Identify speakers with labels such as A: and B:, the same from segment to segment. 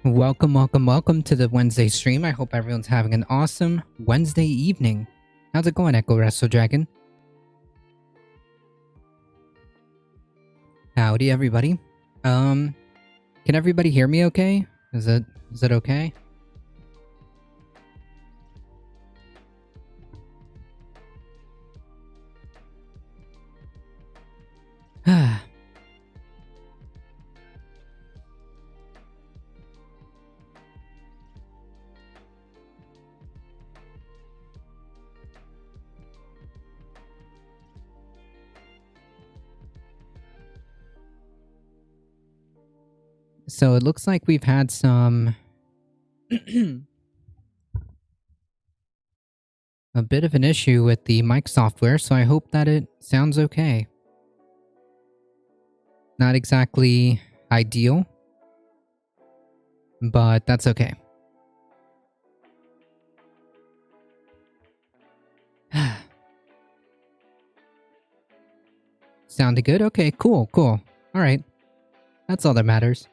A: Welcome to the Wednesday stream. I hope everyone's having an awesome Wednesday evening. How's it going, Echo Wrestle Dragon? Howdy, everybody. Can everybody hear me okay? Is it okay? So it looks like we've had some a bit of an issue with the mic software, so I hope that it sounds okay. Not exactly ideal, but that's okay. Sounded good? Okay, cool. Alright. That's all that matters.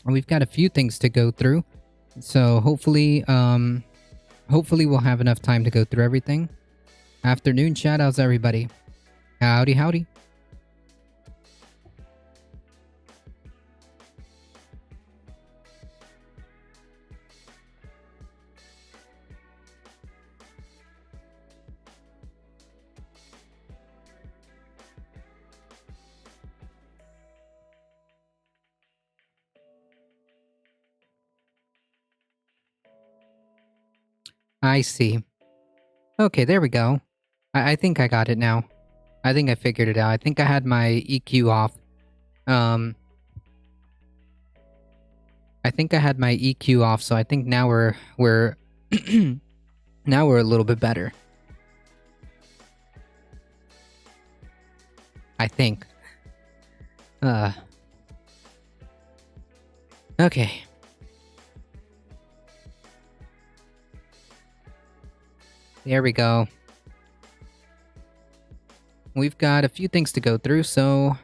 A: We've got a few things to go through, so hopefully we'll have enough time to go through everything. Afternoon chat, how's everybody? Howdy. I see. Okay, there we go. I think I got it now. I think I figured it out. I think I had my EQ off. I think I had my EQ off, so I think now we're now we're a little bit better. I think. Okay. There we go. We've got a few things to go through, so...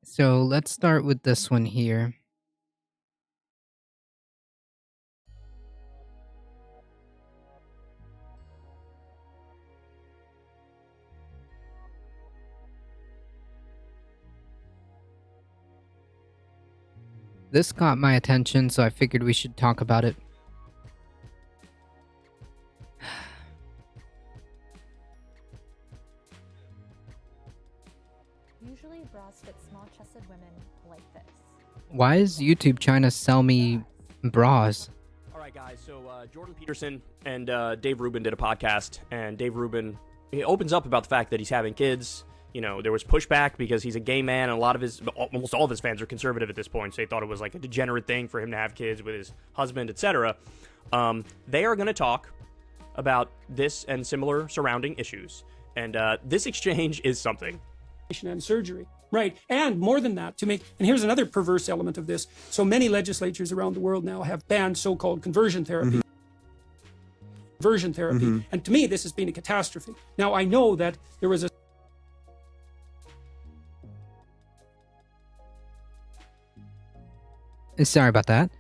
A: So let's start with this one here. This caught my attention, so I figured we should talk about it.
B: Usually bras fit small-chested women like this.
A: Why is YouTube trying to sell me bras?
C: Alright guys, so Jordan Peterson and Dave Rubin did a podcast, and Dave Rubin, he opens up about the fact that he's having kids. You know, there was pushback because he's a gay man, and almost all of his fans are conservative at this point, so they thought it was like a degenerate thing for him to have kids with his husband, etc. They are going to talk about this and similar surrounding issues, and this exchange is something.
D: And surgery, right? And more than that, and here's another perverse element of this. So many legislatures around the world now have banned so-called conversion therapy. And to me, this has been a catastrophe. Now, I know that there was a
A: Sorry about that.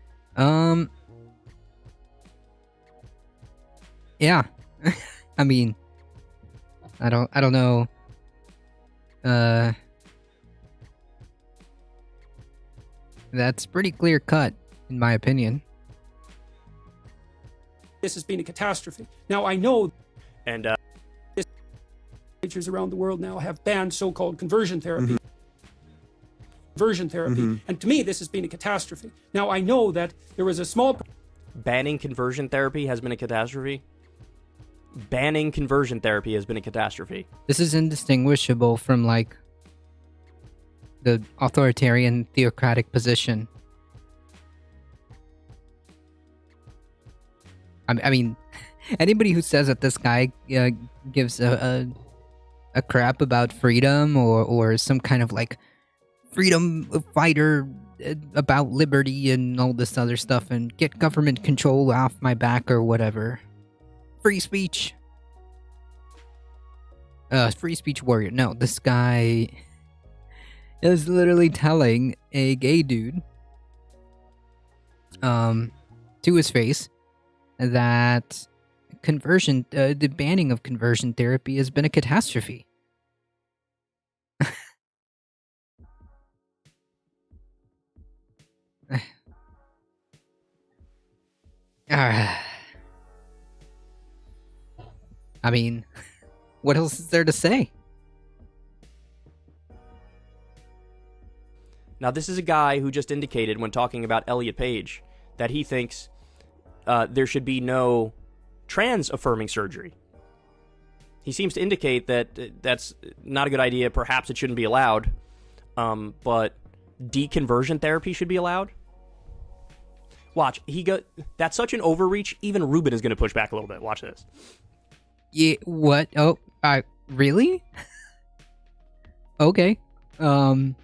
A: Yeah. I mean, I don't know. That's pretty clear cut, in my opinion.
D: this has been a catastrophe. Now, I know
C: And
D: legislatures around the world now have banned so-called conversion therapy. Conversion therapy. And to me, this has been a catastrophe. Now, I know that there was a small...
C: banning conversion therapy has been a catastrophe. Banning conversion therapy has been a catastrophe.
A: This is indistinguishable from, like, the authoritarian theocratic position. I mean, anybody who says that this guy gives a crap about freedom or some kind of, like, freedom fighter about liberty and all this other stuff and get government control off my back or whatever. Free speech. Free speech warrior. No, this guy is literally telling a gay dude to his face that the banning of conversion therapy has been a catastrophe. I mean, what else is there to say?
C: Now, this is a guy who just indicated when talking about Elliot Page that he thinks there should be no trans-affirming surgery. He seems to indicate that that's not a good idea. Perhaps it shouldn't be allowed. But deconversion therapy should be allowed. Watch, that's such an overreach, even Ruben is going to push back a little bit. Watch this.
A: Yeah, what? Oh, really? Okay. That's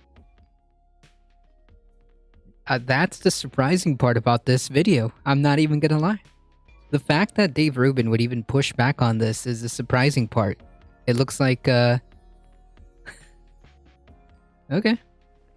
A: the surprising part about this video. I'm not even gonna lie. The fact that Dave Rubin would even push back on this is the surprising part. It looks like, okay.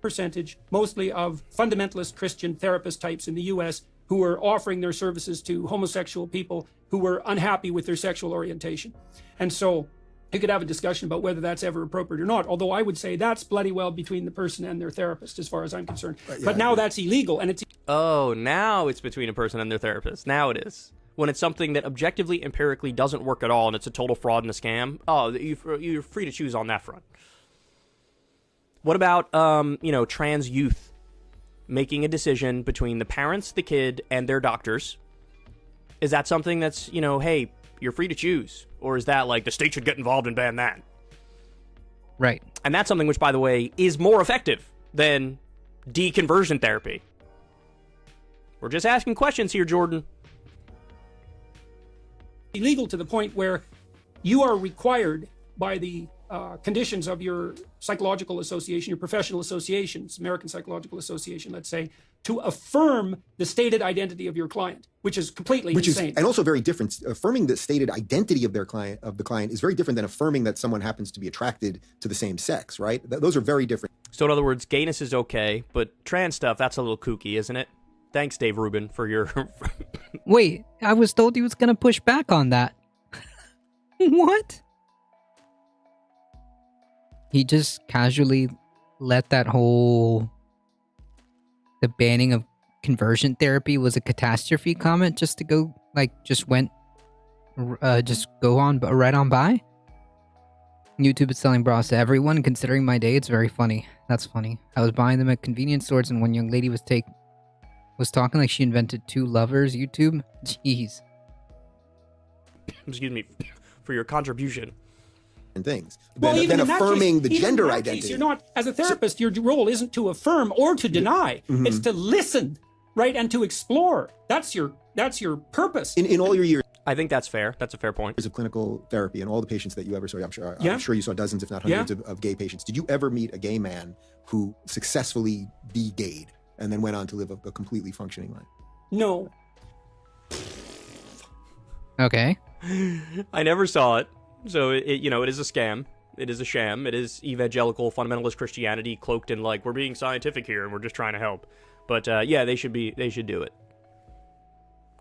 D: percentage, mostly of fundamentalist Christian therapist types in the US who were offering their services to homosexual people who were unhappy with their sexual orientation. And so you could have a discussion about whether that's ever appropriate or not, although I would say that's bloody well between the person and their therapist as far as I'm concerned. But now that's illegal, and it's...
C: Oh, now it's between a person and their therapist. Now it is. When it's something that objectively, empirically doesn't work at all and it's a total fraud and a scam, you're free to choose on that front. What about, trans youth making a decision between the parents, the kid, and their doctors? Is that something that's, hey, you're free to choose? Or is that like the state should get involved and ban that?
A: Right.
C: And that's something which, by the way, is more effective than deconversion therapy. We're just asking questions here, Jordan.
D: illegal to the point where you are required by the conditions of your psychological association, your professional associations, American Psychological Association, let's say, to affirm the stated identity of your client, which is completely insane.
E: And also very different. Affirming the stated identity of the client is very different than affirming that someone happens to be attracted to the same sex, right? Those are very different.
C: So in other words, gayness is okay, but trans stuff, that's a little kooky, isn't it? Thanks, Dave Rubin, for your...
A: Wait, I was told he was going to push back on that. What? He just casually let that whole... the banning of conversion therapy was a catastrophe comment just to go, just go on, right on by? YouTube is selling bras to everyone. Considering my day, it's very funny. That's funny. I was buying them at convenience stores, and one young lady was talking like she invented two lovers. YouTube? Jeez.
C: Excuse me for your contribution.
E: And things.
D: Well,
E: then affirming
D: the
E: gender identity.
D: You're not, as a therapist, your role isn't to affirm or to deny.
E: Mm-hmm.
D: It's to listen, right, and to explore. That's your purpose.
E: In all your years
C: I think that's fair. That's a fair point.
E: of clinical therapy and all the patients that you ever saw, I'm sure you saw dozens, if not hundreds, of gay patients. Did you ever meet a gay man who successfully de-gayed and then went on to live a completely functioning life?
D: No.
A: Okay.
C: I never saw it. So, it is a scam. It is a sham. It is evangelical fundamentalist Christianity cloaked in, we're being scientific here and we're just trying to help. But, they should do it.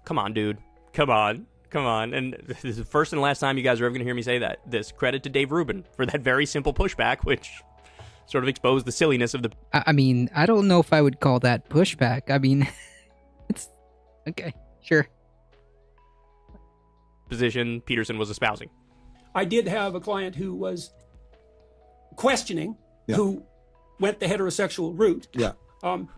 C: Come on, dude. Come on. And this is the first and last time you guys are ever going to hear me say this. Credit to Dave Rubin for that very simple pushback, which sort of exposed the silliness of the...
A: I mean, I don't know if I would call that pushback. I mean, it's... Okay, sure.
C: position Peterson was espousing.
D: I did have a client who was questioning who went the heterosexual route.
E: Yeah.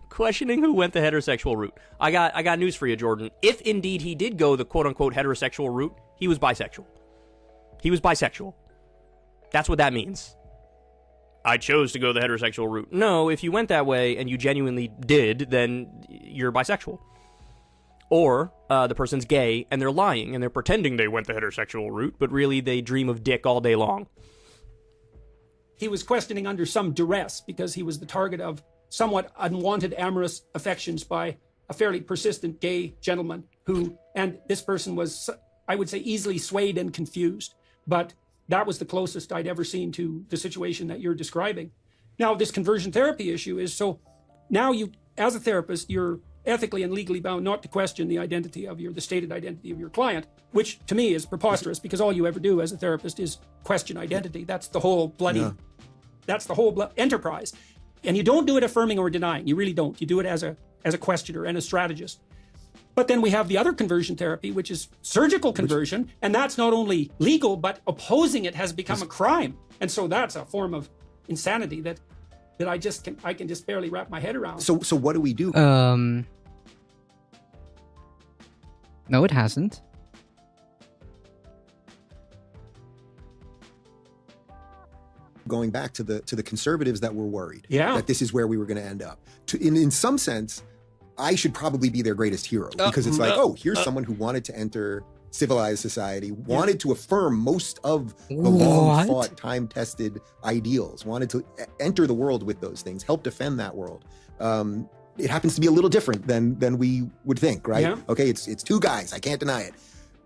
C: Questioning who went the heterosexual route. I got news for you, Jordan. If indeed he did go the quote-unquote heterosexual route, he was bisexual. He was bisexual. That's what that means. I chose to go the heterosexual route. No, if you went that way and you genuinely did, then you're bisexual. Or the person's gay and they're lying and they're pretending they went the heterosexual route, but really they dream of dick all day long.
D: He was questioning under some duress because he was the target of somewhat unwanted amorous affections by a fairly persistent gay gentleman who, and this person was, I would say, easily swayed and confused. But that was the closest I'd ever seen to the situation that you're describing. Now, this conversion therapy issue is so now you, as a therapist, you're ethically and legally bound not to question the identity of the stated identity of your client, which to me is preposterous because all you ever do as a therapist is question identity. That's the whole bloody, enterprise. And you don't do it affirming or denying. You really don't. You do it as a questioner and a strategist. But then we have the other conversion therapy, which is surgical conversion, and that's not only legal, but opposing it has become a crime. And so that's a form of insanity that I can just barely wrap my head around.
E: So what do we do?
A: No, it hasn't.
E: Going back to the conservatives that were worried that this is where we were going to end up. In some sense, I should probably be their greatest hero because it's like, oh, here's someone who wanted to enter civilized society, wanted to affirm most of the long-fought, time-tested ideals, wanted to enter the world with those things, help defend that world. It happens to be a little different than we would think, right? Yeah. Okay, it's two guys. I can't deny it.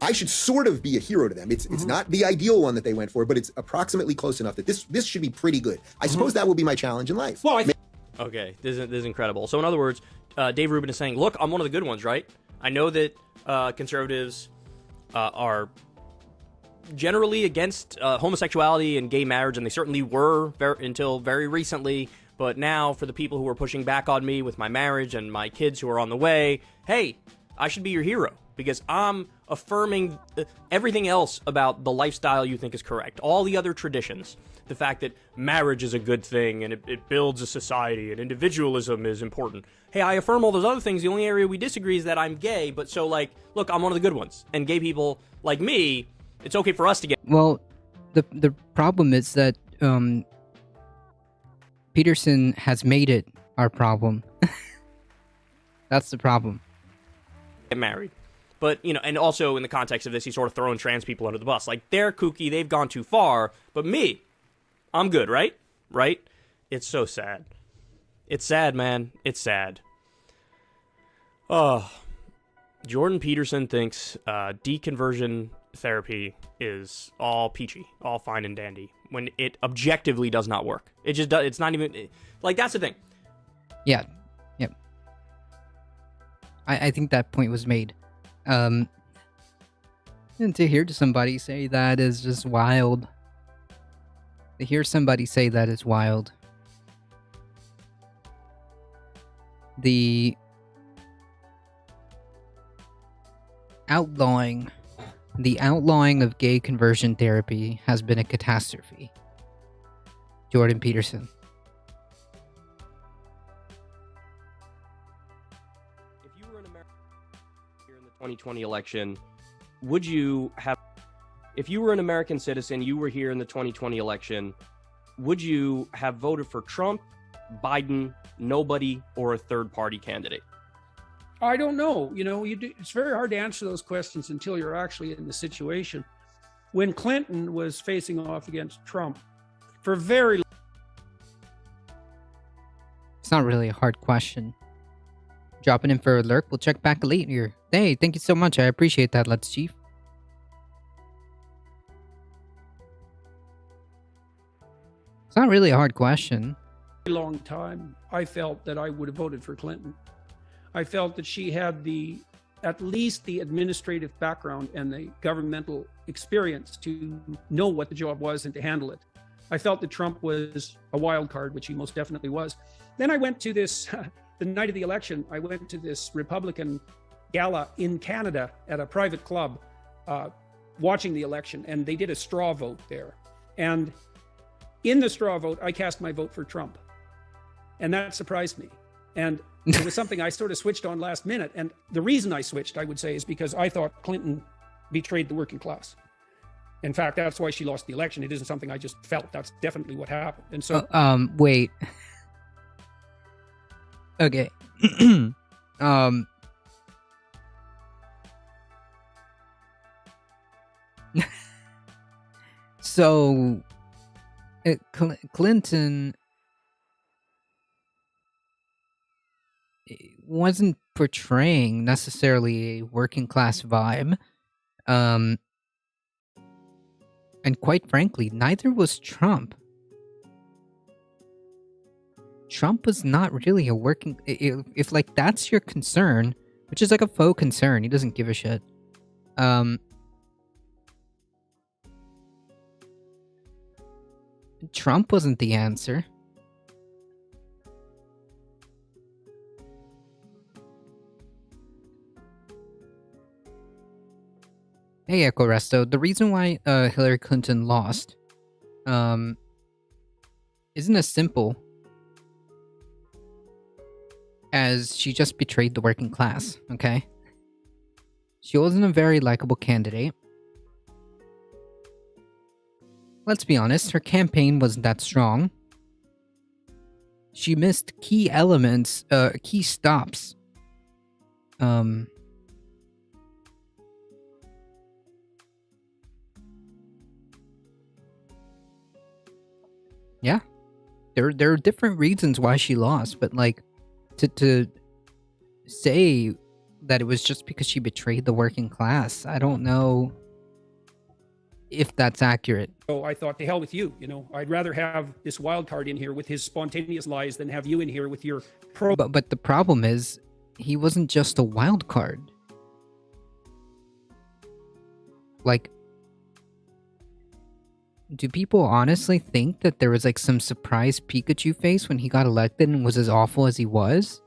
E: I should sort of be a hero to them. It's not the ideal one that they went for, but it's approximately close enough that this should be pretty good. I suppose that will be my challenge in life.
D: Well,
C: okay, this is incredible. So in other words, Dave Rubin is saying, look, I'm one of the good ones, right? I know that conservatives are generally against homosexuality and gay marriage, and they certainly were until very recently. But now, for the people who are pushing back on me with my marriage and my kids who are on the way, hey, I should be your hero because I'm affirming everything else about the lifestyle you think is correct. All the other traditions. The fact that marriage is a good thing and it builds a society and individualism is important. Hey, I affirm all those other things. The only area we disagree is that I'm gay. But so, like, look, I'm one of the good ones. And gay people like me, it's okay for us to get...
A: Well, the problem is that Peterson has made it our problem. That's the problem.
C: Get married. But, you know, and also in the context of this, he's sort of throwing trans people under the bus. Like, they're kooky, they've gone too far, but me, I'm good, right? Right? It's so sad. It's sad, man. It's sad. Oh, Jordan Peterson thinks deconversion therapy is all peachy, all fine and dandy, when it objectively does not work. It just does. It's not even... Like, that's the thing.
A: Yeah. Yep. I think that point was made. And to hear somebody say that is just wild. To hear somebody say that is wild. The outlawing of gay conversion therapy has been a catastrophe. Jordan Peterson.
C: If you were an American here in the 2020 election, would you have... If you were an American citizen, you were here in the 2020 election, would you have voted for Trump, Biden, nobody, or a third-party candidate?
D: I don't know. You know, it's very hard to answer those questions until you're actually in the situation. When Clinton was facing off against Trump, for very...
A: It's not really a hard question. Dropping in for a lurk. We'll check back later. Hey, thank you so much. I appreciate that, Let's Chief. It's not really a hard question.
D: Long time, I felt that I would have voted for Clinton. I felt that she had at least the administrative background and the governmental experience to know what the job was and to handle it. I felt that Trump was a wild card, which he most definitely was. Then I went to this, the night of the election, I went to this Republican gala in Canada at a private club. watching the election, and they did a straw vote there. And in the straw vote, I cast my vote for Trump. And that surprised me. And it was something I sort of switched on last minute. And the reason I switched, I would say, is because I thought Clinton betrayed the working class. In fact, that's why she lost the election. It isn't something I just felt. That's definitely what happened. And so,
A: wait. Okay. So, Clinton wasn't portraying necessarily a working class vibe. And quite frankly, neither was Trump. Trump was not really a working... If like, that's your concern, which is like a faux concern, he doesn't give a shit. Trump wasn't the answer. Hey, Echo Resto, the reason why Hillary Clinton lost isn't as simple as she just betrayed the working class, okay? She wasn't a very likable candidate. Let's be honest, her campaign wasn't that strong. She missed key elements, key stops. Yeah. There are different reasons why she lost, but like, to say that it was just because she betrayed the working class, I don't know if that's accurate.
D: So I thought, to hell with you. I'd rather have this wild card in here with his spontaneous lies than have you in here with your
A: But the problem is, he wasn't just a wild card. Like, do people honestly think that there was like some surprise Pikachu face when he got elected and was as awful as he was?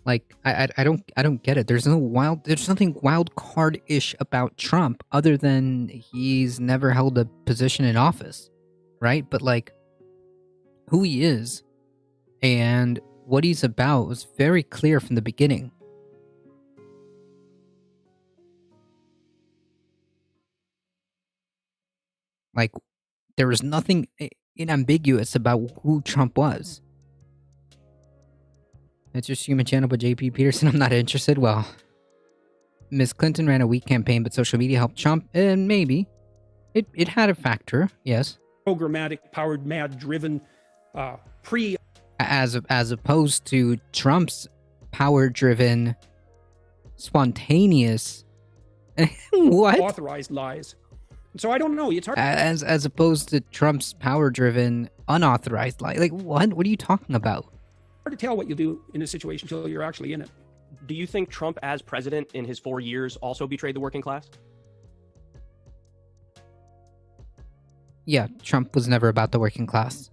A: Like, I don't get it. There's nothing wild card-ish about Trump other than he's never held a position in office, right? But like, who he is and what he's about was very clear from the beginning. Like, there was nothing unambiguous about who Trump was. It's just human channel, but JP Peterson, I'm not interested. Well, Ms. Clinton ran a weak campaign, but social media helped Trump, and maybe. It had a factor, yes.
D: Programmatic, powered, mad, driven,
A: As opposed to Trump's power-driven, spontaneous... what?
D: Authorized lies. So I don't know. It's hard.
A: As opposed to Trump's power-driven, unauthorized lies. Like, what? What are you talking about?
D: Hard to tell what you'll do in a situation until you're actually in it.
C: Do you think Trump as president in his 4 years also betrayed the working class?
A: Yeah, Trump was never about the working class.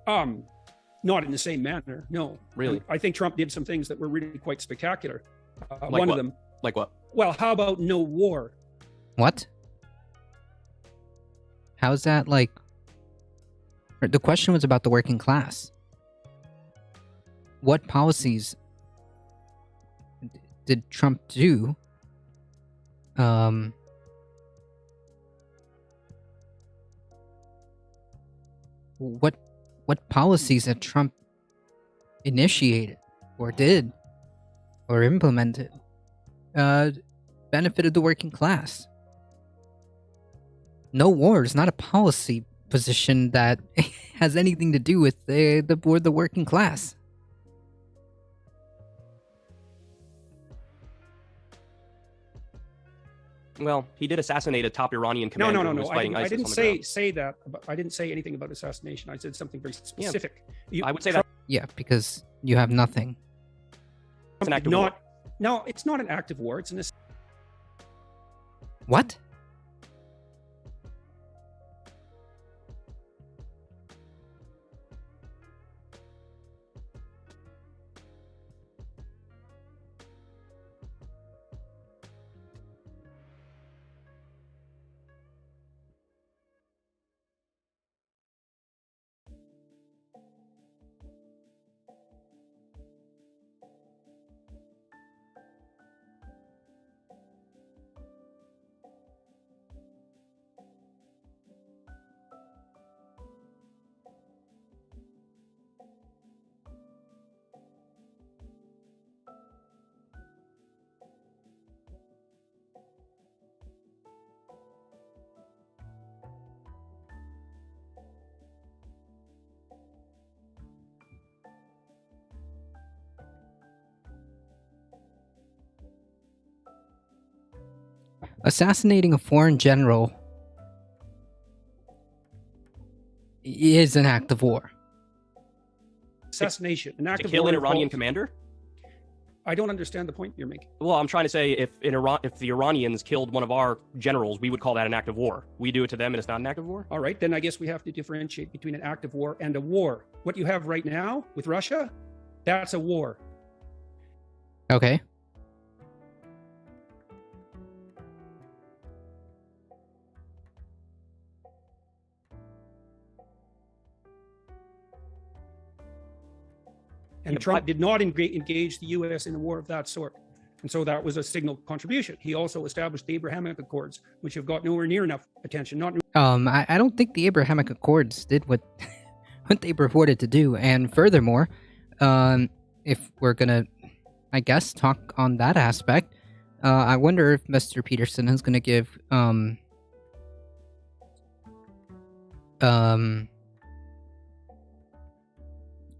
D: Not in the same manner, no.
C: Really?
D: I think Trump did some things that were really quite spectacular.
C: Like
D: one
C: what?
D: of them.
C: Like what?
D: Well, how about no war?
A: What? How's that like... The question was about the working class. What policies did Trump do? What policies that Trump initiated or did or implemented benefited the working class? No war is not a policy position that has anything to do with the working class.
C: Well, he did assassinate a top Iranian commander who was fighting ISIS on the ground.
D: I didn't say that. I didn't say anything about assassination. I said something very specific.
C: Yeah. I would say that.
A: Yeah, because you have nothing.
C: It's an act of war.
D: No, it's not an act of war. It's an...
A: What? Assassinating a foreign general is an act of war.
D: Assassination, an act
C: To
D: of
C: kill
D: war
C: an Iranian
D: involves-
C: commander?
D: I don't understand the point you're making.
C: Well, I'm trying to say if the Iranians killed one of our generals, we would call that an act of war. We do it to them and it's not an act of war?
D: All right, then I guess we have to differentiate between an act of war and a war. What you have right now with Russia, that's a war.
A: Okay.
D: And
C: Yeah,
D: Trump did not engage the U.S. in a war of that sort. And so that was a signal contribution. He also established the Abrahamic Accords, which have got nowhere near enough attention.
A: I don't think the Abrahamic Accords did what what they purported to do. And furthermore, if we're gonna, I guess, talk on that aspect, I wonder if Mr. Peterson is gonna give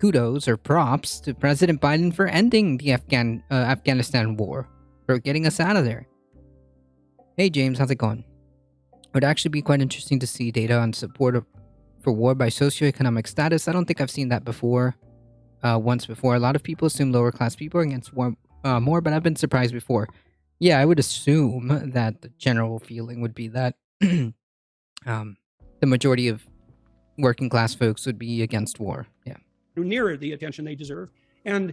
A: kudos or props to President Biden for ending the Afghanistan war, for getting us out of there. Hey James, how's it going? It would actually be quite interesting to see data on support for war by socioeconomic status. I don't think I've seen that before. Once before. A lot of people assume lower class people are against war more, but I've been surprised before. Yeah, I would assume that the general feeling would be that the majority of working class folks would be against war. Yeah.
D: Nearer the attention they deserve. And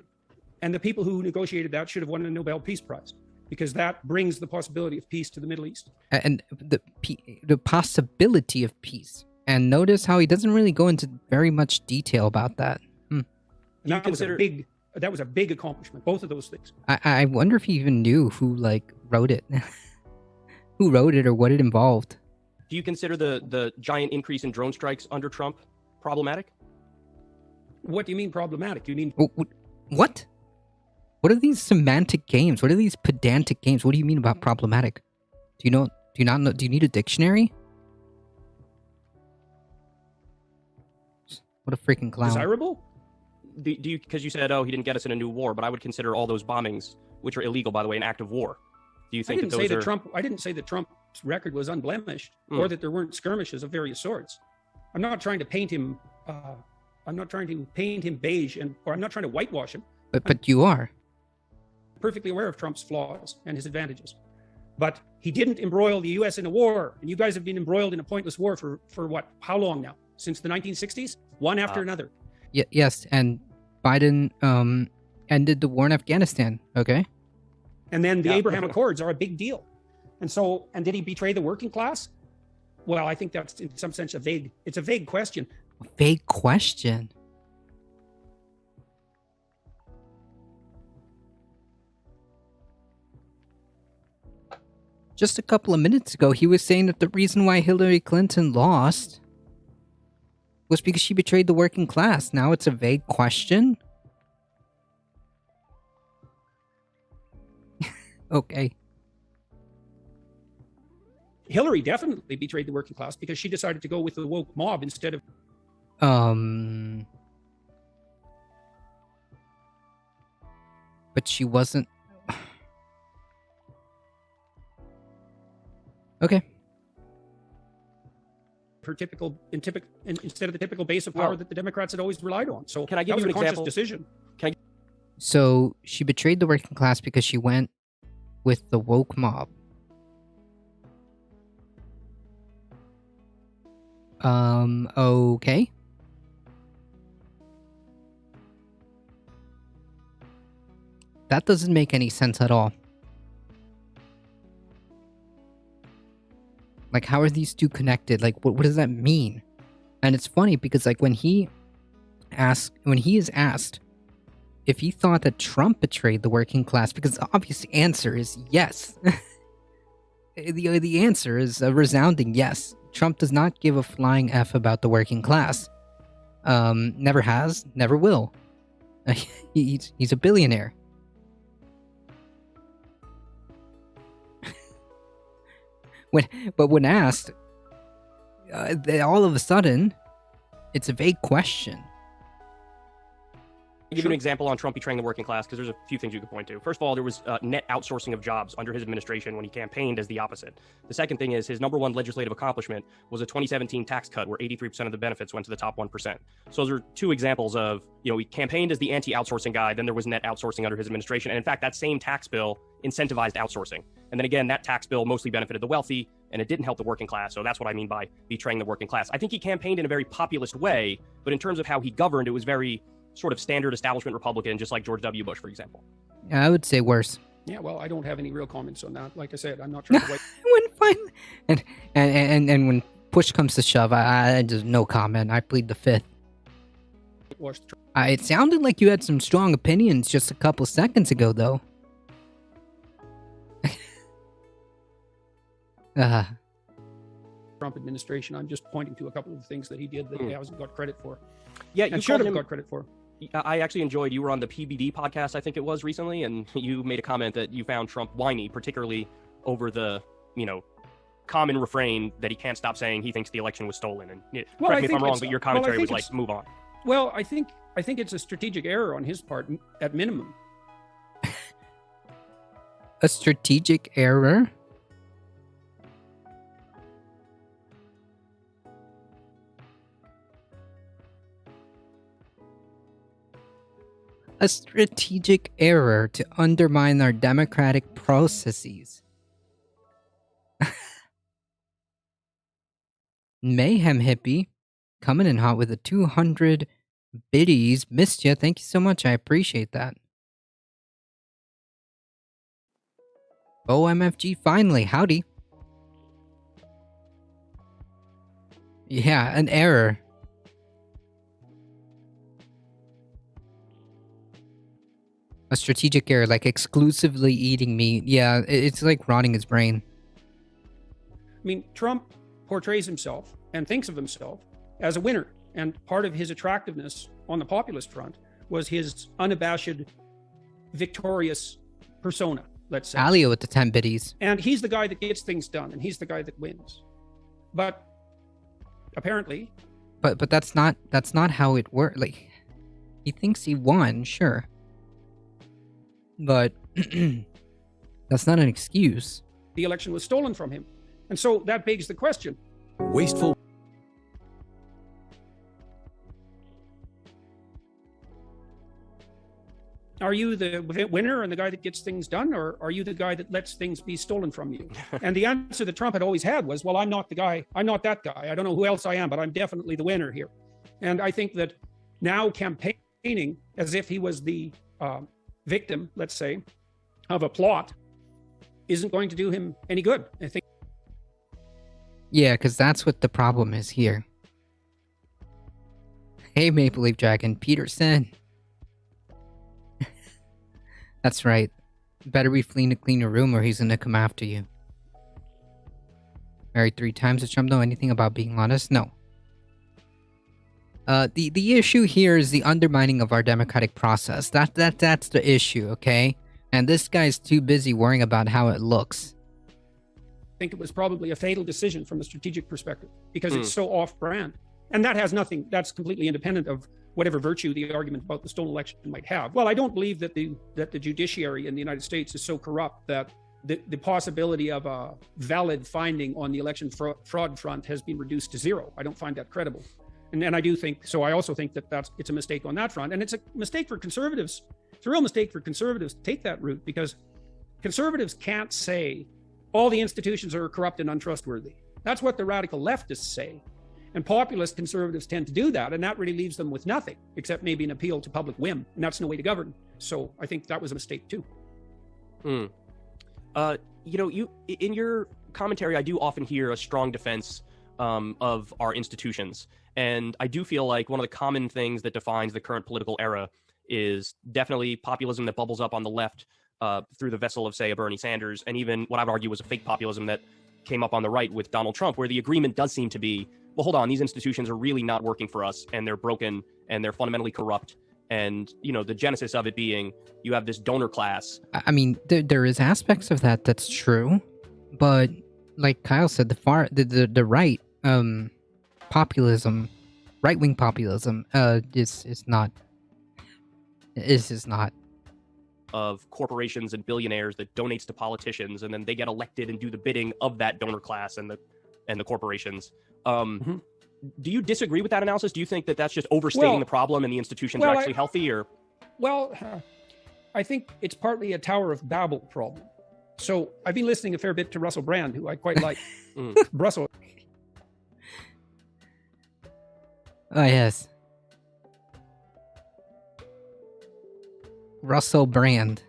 D: the people who negotiated that should have won a Nobel Peace Prize, because that brings the possibility of peace to the Middle East.
A: And the possibility of peace. And notice how he doesn't really go into very much detail about that.
D: And that was a big accomplishment, both of those things.
A: I wonder if he even knew who wrote it. Who wrote it or what it involved.
C: Do you consider the giant increase in drone strikes under Trump problematic?
D: What do you mean problematic? Do you mean...
A: What? What are these semantic games? What are these pedantic games? What do you mean about problematic? Do you not know? Do you need a dictionary? What a freaking clown.
D: Desirable?
C: Do you, because you said, he didn't get us in a new war, but I would consider all those bombings, which are illegal, by the way, an act of war. Do you think
D: I didn't say that Trump's record was unblemished, or that there weren't skirmishes of various sorts. I'm not trying to paint him... I'm not trying to paint him beige, or I'm not trying to whitewash him.
A: But you are.
D: I'm perfectly aware of Trump's flaws and his advantages. But he didn't embroil the U.S. in a war. And you guys have been embroiled in a pointless war for what? How long now? Since the 1960s? One after another.
A: Yes, and Biden ended the war in Afghanistan, okay?
D: And then the Abraham Accords are a big deal. And did he betray the working class? Well, I think that's in some sense it's a vague question.
A: A vague question? Just a couple of minutes ago, he was saying that the reason why Hillary Clinton lost was because she betrayed the working class. Now it's a vague question? Okay.
D: Hillary definitely betrayed the working class because she decided to go with the woke mob instead of...
A: But she wasn't... Okay.
D: Instead of the typical base of power that the Democrats had always relied on. So
C: can I give you an example?
D: Decision.
A: So she betrayed the working class because she went with the woke mob. Okay. That doesn't make any sense at all. Like, how are these two connected? Like, what does that mean? And it's funny because, like, when he is asked if he thought that Trump betrayed the working class, because the obvious answer is yes. The answer is a resounding yes. Trump does not give a flying F about the working class. Never has, never will. He's a billionaire. When asked, all of a sudden, it's a vague question.
C: I'll give you an example on Trump betraying the working class, because there's a few things you could point to. First of all, there was net outsourcing of jobs under his administration when he campaigned as the opposite. The second thing is his number one legislative accomplishment was a 2017 tax cut where 83% of the benefits went to the top 1%. So those are two examples of, he campaigned as the anti-outsourcing guy, then there was net outsourcing under his administration. And in fact, that same tax bill incentivized outsourcing. And then again, that tax bill mostly benefited the wealthy, and it didn't help the working class. So that's what I mean by betraying the working class. I think he campaigned in a very populist way, but in terms of how he governed, it was very sort of standard establishment Republican, just like George W. Bush, for example.
A: I would say worse.
D: Yeah, well, I don't have any real comments on that. Like I said, I'm not trying to
A: and when push comes to shove, I just no comment. I plead the fifth. It sounded like you had some strong opinions just a couple seconds ago, though.
D: Trump administration. I'm just pointing to a couple of things that he did that he hasn't got credit for.
C: Yeah,
D: you should have got credit for.
C: I actually enjoyed, you were on the PBD podcast, I think it was recently, and you made a comment that you found Trump whiny, particularly over the, common refrain that he can't stop saying he thinks the election was stolen. And correct me if I'm wrong, but your commentary was like, move on.
D: Well, I think it's a strategic error on his part, at minimum.
A: A strategic error? A strategic error to undermine our democratic processes. Mayhem Hippie, coming in hot with a 200 biddies. Missed you. Thank you so much. I appreciate that. OMFG, finally. Howdy. Yeah, an error. A strategic error, like exclusively eating meat. Yeah, it's like rotting his brain.
D: I mean, Trump portrays himself and thinks of himself as a winner. And part of his attractiveness on the populist front was his unabashed, victorious persona, let's say.
A: Alio with the 10 biddies.
D: And he's the guy that gets things done, and he's the guy that wins. But apparently...
A: But that's not how it works. Like, he thinks he won, sure. But that's not an excuse.
D: The election was stolen from him. And so that begs the question.
F: Wasteful.
D: Are you the winner and the guy that gets things done, or are you the guy that lets things be stolen from you? And the answer that Trump had always had was, well, I'm not the guy. I'm not that guy. I don't know who else I am, but I'm definitely the winner here. And I think that now campaigning as if he was the victim, let's say, of a plot isn't going to do him any good, I think.
A: Yeah, because that's what the problem is here. Hey, Maple Leaf Dragon, Peterson. That's right. Better be fleeing to clean your room or he's gonna come after you. Married 3 times to Trump, know anything about being honest? No. The issue here is the undermining of our democratic process. That's the issue, okay? And this guy's too busy worrying about how it looks.
D: I think it was probably a fatal decision from a strategic perspective because it's so off-brand. And that has nothing, that's completely independent of whatever virtue the argument about the stolen election might have. Well, I don't believe that the judiciary in the United States is so corrupt that the possibility of a valid finding on the election fraud front has been reduced to zero. I don't find that credible. And I do think, so I also think that it's a mistake on that front. And it's a mistake for conservatives. It's a real mistake for conservatives to take that route because conservatives can't say all the institutions are corrupt and untrustworthy. That's what the radical leftists say. And populist conservatives tend to do that, and that really leaves them with nothing, except maybe an appeal to public whim, and that's no way to govern. So I think that was a mistake too.
C: You in your commentary, I do often hear a strong defense of our institutions, and I do feel like one of the common things that defines the current political era is definitely populism that bubbles up on the left through the vessel of, say, a Bernie Sanders, and even what I would argue was a fake populism that came up on the right with Donald Trump, where the agreement does seem to be, well, hold on, these institutions are really not working for us, and they're broken, and they're fundamentally corrupt. And, the genesis of it being, you have this donor class.
A: I mean, there is aspects of that's true. But, like Kyle said, the right, populism, right-wing populism, is not... It's just not.
F: Of corporations and billionaires that donates to politicians, and then they get elected and do the bidding of that donor class and the corporations. Do you disagree with that analysis? Do you think that that's just overstating the problem and the institutions are actually healthy? Or
D: I think it's partly a Tower of Babel problem. So I've been listening a fair bit to Russell Brand, who I quite like. Russell.
A: Oh, yes. Russell Brand.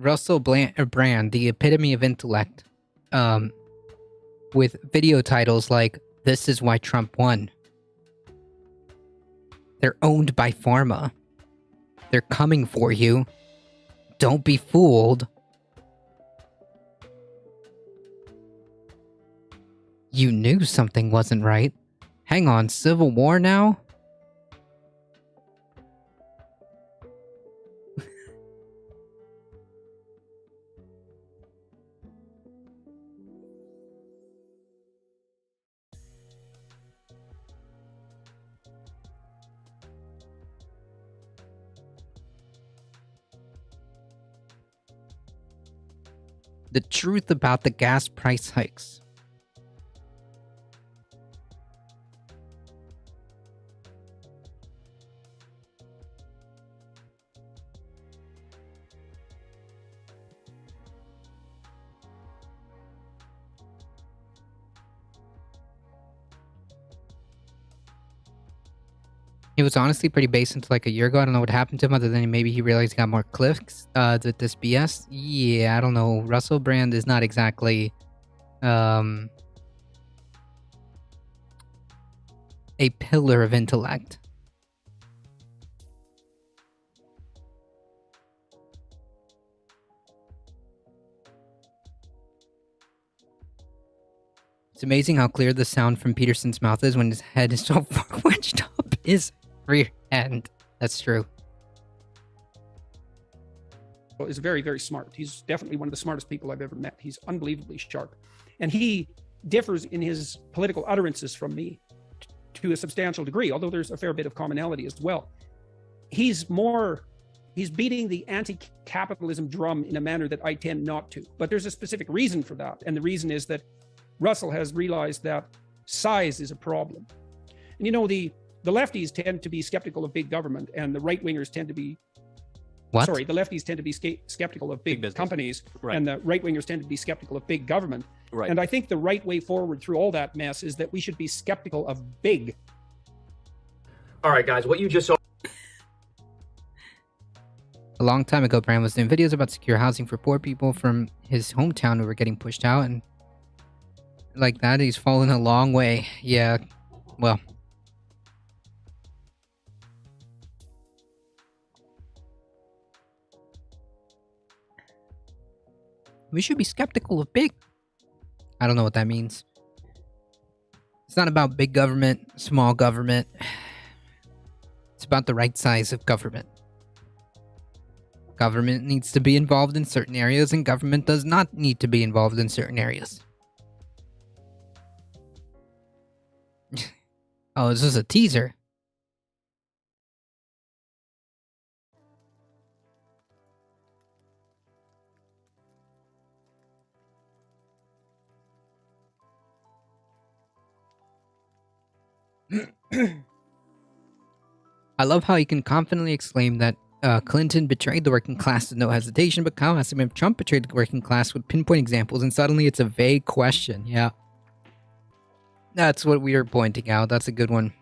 A: Russell Brand, the epitome of intellect, with video titles like "This is why Trump won." They're owned by pharma. They're coming for you. Don't be fooled. You knew something wasn't right. Hang on, Civil War now? The truth about the gas price hikes. It was honestly pretty base until like a year ago. I don't know what happened to him other than maybe he realized he got more clicks with this BS. Yeah, I don't know. Russell Brand is not exactly a pillar of intellect. It's amazing how clear the sound from Peterson's mouth is when his head is so far wedged up his rear end. That's true.
D: Is very, very smart. He's definitely one of the smartest people I've ever met. He's unbelievably sharp. And he differs in his political utterances from me to a substantial degree, although there's a fair bit of commonality as well. He's beating the anti-capitalism drum in a manner that I tend not to. But there's a specific reason for that. And the reason is that Russell has realized that size is a problem. And you know, the lefties tend to be skeptical of big government, and the right-wingers tend to be...
A: What?
D: Sorry, the lefties tend to be skeptical of big companies, right, and the right-wingers tend to be skeptical of big government.
F: Right.
D: And I think the right way forward through all that mess is that we should be skeptical of big.
C: All right, guys, what you just saw...
A: A long time ago, Brand was doing videos about secure housing for poor people from his hometown who were getting pushed out, and like that, he's fallen a long way. Yeah, well... We should be skeptical of big. I don't know what that means. It's not about big government, small government. It's about the right size of government. Government needs to be involved in certain areas, and government does not need to be involved in certain areas. Oh, this is a teaser. I love how he can confidently exclaim that Clinton betrayed the working class with no hesitation, but Kyle asked him if Trump betrayed the working class with pinpoint examples, and suddenly it's a vague question. Yeah. That's what we were pointing out. That's a good one.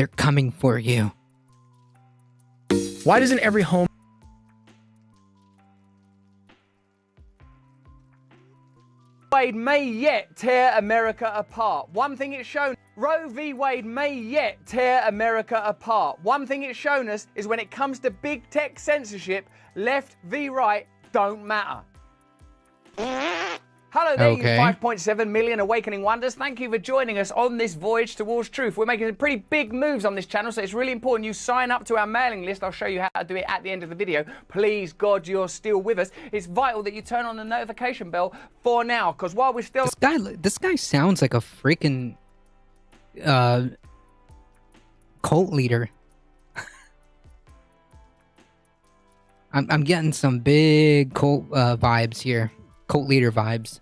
A: They're coming for you.
G: Why doesn't every home
H: Wade may yet tear America apart. One thing it's shown, Roe v. Wade may yet tear America apart. One thing it's shown us is when it comes to big tech censorship, left v. right don't matter. Hello there,
A: Okay.
H: you 5.7 million awakening wonders. Thank you for joining us on this voyage towards truth. We're making some pretty big moves on this channel, so it's really important you sign up to our mailing list. I'll show you how to do it at the end of the video. Please, God, you're still with us. It's vital that you turn on the notification bell for now, because while we're still...
A: This guy sounds like a freaking cult leader. I'm getting some big cult vibes here. Cult leader vibes.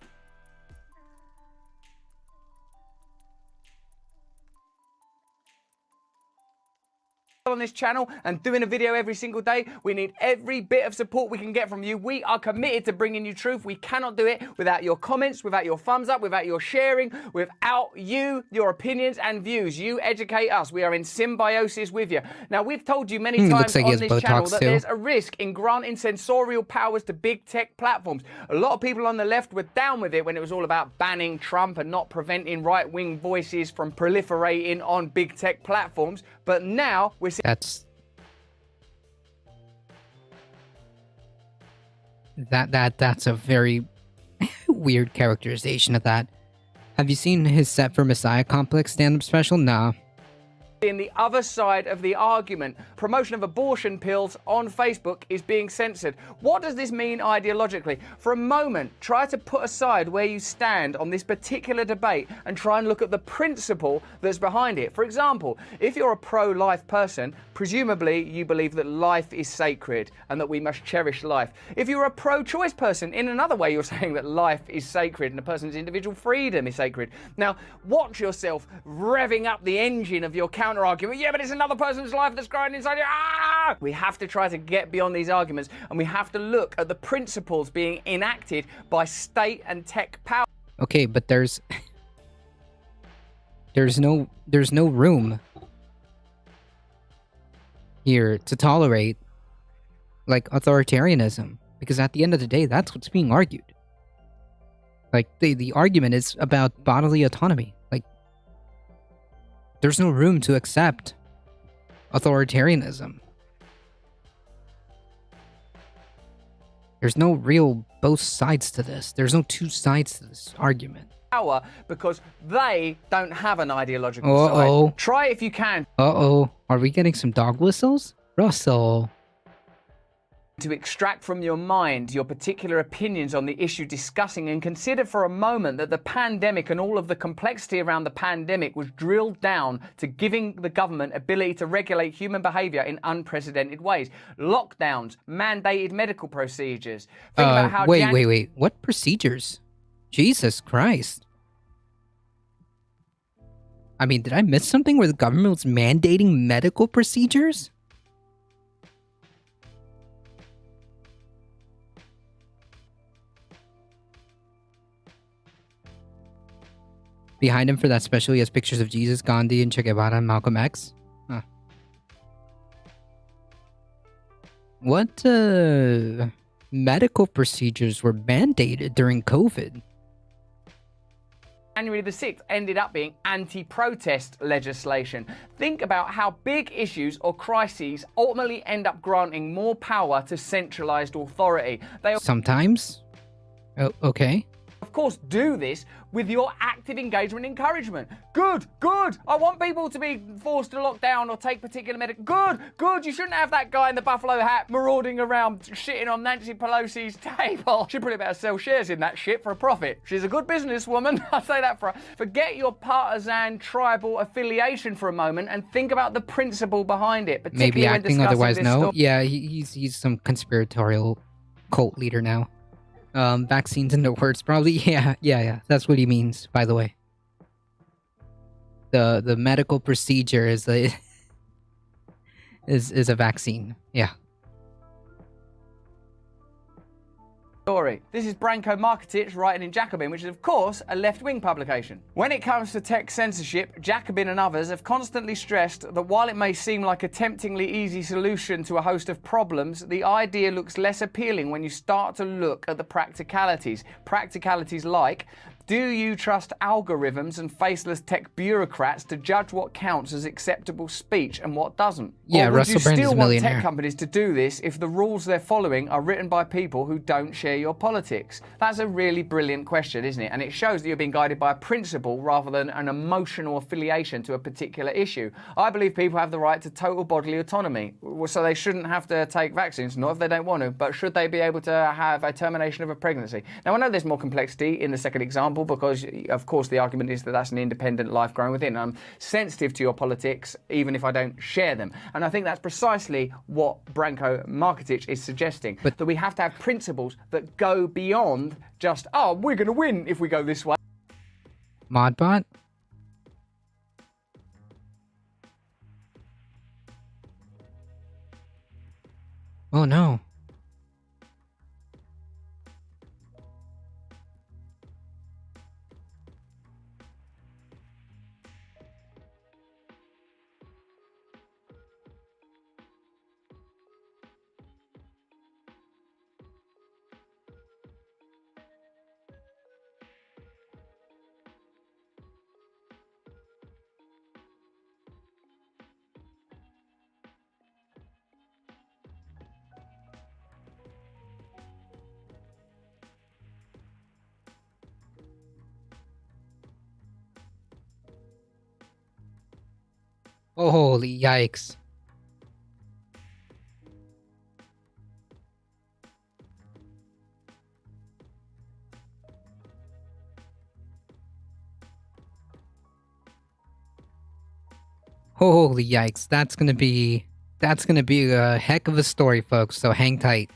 H: on this channel and doing a video every single day. We need every bit of support we can get from you. We are committed to bringing you truth. We cannot do it without your comments, without your thumbs up, without your sharing, without you, your opinions and views. You educate us. We are in symbiosis with you. Now, we've told you many times
A: like
H: on this channel that there's a risk in granting censorial powers to big tech platforms. A lot of people on the left were down with it when it was all about banning Trump and not preventing right-wing voices from proliferating on big tech platforms. But now we're seeing...
A: That's a very weird characterization of that. Have you seen his Set for Messiah complex stand-up special? Nah.
H: In the other side of the argument, promotion of abortion pills on Facebook is being censored. What does this mean ideologically? For a moment, try to put aside where you stand on this particular debate and try and look at the principle that's behind it. For example, if you're a pro-life person, presumably you believe that life is sacred and that we must cherish life. If you're a pro-choice person, in another way you're saying that life is sacred and a person's individual freedom is sacred. Now, watch yourself revving up the engine of your counter-argument. Yeah, but it's another person's life that's growing inside you. Ah! We have to try to get beyond these arguments, and we have to look at the principles being enacted by state and tech power.
A: Okay, but there's no room here to tolerate like authoritarianism, because at the end of the day, that's what's being argued. Like the argument is about bodily autonomy. Like, there's no room to accept authoritarianism. There's no real both sides to this. There's no two sides to this argument.
H: Power, because they don't have an ideological side. Try if you can.
A: Are we getting some dog whistles? Russell.
H: To extract from your mind your particular opinions on the issue discussing, and consider for a moment that the pandemic and all of the complexity around the pandemic was drilled down to giving the government ability to regulate human behavior in unprecedented ways. Lockdowns, mandated medical procedures. Think about how
A: wait. What procedures? Jesus Christ. I mean, did I miss something where the government was mandating medical procedures? Behind him for that special, he has pictures of Jesus, Gandhi, and Che Guevara and Malcolm X. Huh. What medical procedures were mandated during COVID?
H: January the 6th ended up being anti-protest legislation. Think about how big issues or crises ultimately end up granting more power to centralized authority. They
A: sometimes. Oh, okay.
H: Of course, do this with your active engagement and encouragement. Good. I want people to be forced to lock down or take particular medical. Good. You shouldn't have that guy in the buffalo hat marauding around shitting on Nancy Pelosi's table. She probably better sell shares in that shit for a profit. She's a good businesswoman. I say that for her. Forget your partisan tribal affiliation for a moment and think about the principle behind it.
A: Maybe acting otherwise no. Yeah, he's some conspiratorial cult leader now. Vaccines in the words, probably. Yeah. That's what he means, by the way. The medical procedure is a vaccine. Yeah.
H: story. This is Branko Markitic writing in Jacobin, which is of course a left-wing publication. When it comes to tech censorship, Jacobin and others have constantly stressed that while it may seem like a temptingly easy solution to a host of problems, the idea looks less appealing when you start to look at the practicalities. Practicalities like, do you trust algorithms and faceless tech bureaucrats to judge what counts as acceptable speech and what doesn't?
A: Yeah,
H: or would
A: Russell
H: you
A: Brand is
H: still
A: a
H: want
A: millionaire.
H: tech companies to do this if the rules they're following are written by people who don't share your politics? That's a really brilliant question, isn't it? And it shows that you're being guided by a principle rather than an emotional affiliation to a particular issue. I believe people have the right to total bodily autonomy, so they shouldn't have to take vaccines, not if they don't want to, but should they be able to have a termination of a pregnancy? Now, I know there's more complexity in the second example because, of course, the argument is that that's an independent life growing within. I'm sensitive to your politics, even if I don't share them. And I think that's precisely what Branko Markitic is suggesting, that we have to have principles that go beyond just, oh, we're going to win if we go this way.
A: Modbot? Oh no. Oh, holy yikes. Holy yikes. That's gonna be a heck of a story, folks, so hang tight.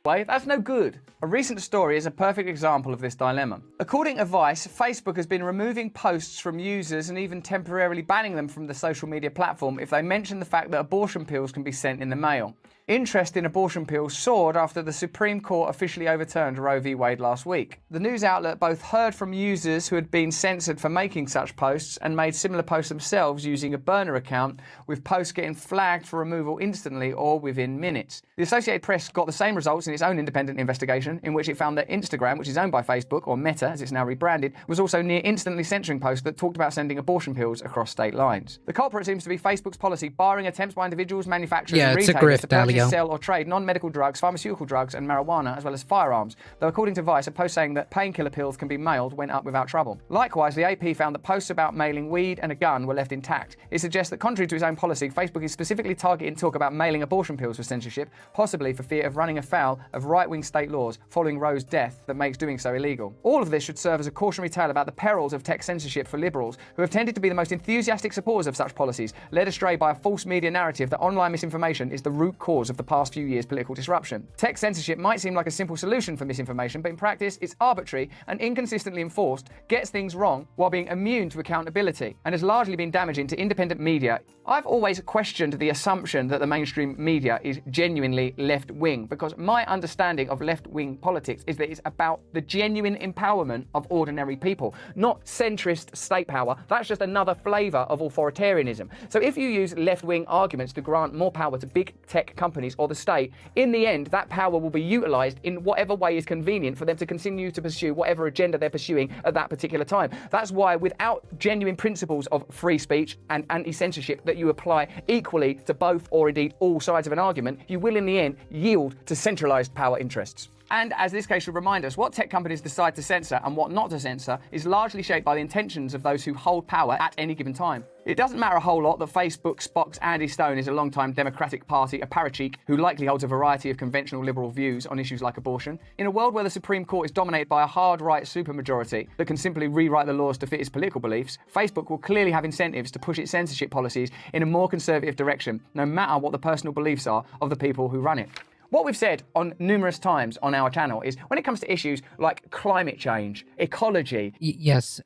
H: That's no good. A recent story is a perfect example of this dilemma. According to Vice, Facebook has been removing posts from users and even temporarily banning them from the social media platform if they mention the fact that abortion pills can be sent in the mail. Interest in abortion pills soared after the Supreme Court officially overturned Roe v. Wade last week. The news outlet both heard from users who had been censored for making such posts and made similar posts themselves using a burner account, with posts getting flagged for removal instantly or within minutes. The Associated Press got the same results in its own independent investigation, in which it found that Instagram, which is owned by Facebook, or Meta as it's now rebranded, was also near instantly censoring posts that talked about sending abortion pills across state lines. The culprit seems to be Facebook's policy barring attempts by individuals, manufacturers and retailers to purchase, sell or trade non-medical drugs, pharmaceutical drugs and marijuana, as well as firearms, though according to Vice, a post saying that painkiller pills can be mailed went up without trouble. Likewise, the AP found that posts about mailing weed and a gun were left intact. It suggests that contrary to its own policy, Facebook is specifically targeting talk about mailing abortion pills for censorship, possibly for fear of running afoul of right-wing state laws following Roe's death that makes doing so illegal. All of this should serve as a cautionary tale about the perils of tech censorship for liberals, who have tended to be the most enthusiastic supporters of such policies, led astray by a false media narrative that online misinformation is the root cause of the past few years' political disruption. Tech censorship might seem like a simple solution for misinformation, but in practice it's arbitrary and inconsistently enforced, gets things wrong while being immune to accountability, and has largely been damaging to independent media. I've always questioned the assumption that the mainstream media is genuinely left-wing, because my understanding of left-wing politics is that it's about the genuine empowerment of ordinary people, not centrist state power. That's just another flavour of authoritarianism. So if you use left-wing arguments to grant more power to big tech companies or the state, in the end, that power will be utilised in whatever way is convenient for them to continue to pursue whatever agenda they're pursuing at that particular time. That's why, without genuine principles of free speech and anti-censorship that you apply equally to both or indeed all sides of an argument, you will in the end yield to centralised power interests. And as this case should remind us, what tech companies decide to censor and what not to censor is largely shaped by the intentions of those who hold power at any given time. It doesn't matter a whole lot that Facebook Spock's Andy Stone is a long-time Democratic Party apparatchik who likely holds a variety of conventional liberal views on issues like abortion. In a world where the Supreme Court is dominated by a hard-right supermajority that can simply rewrite the laws to fit its political beliefs, Facebook will clearly have incentives to push its censorship policies in a more conservative direction, no matter what the personal beliefs are of the people who run it. What we've said on numerous times on our channel is when it comes to issues like climate change, ecology...
A: Yes,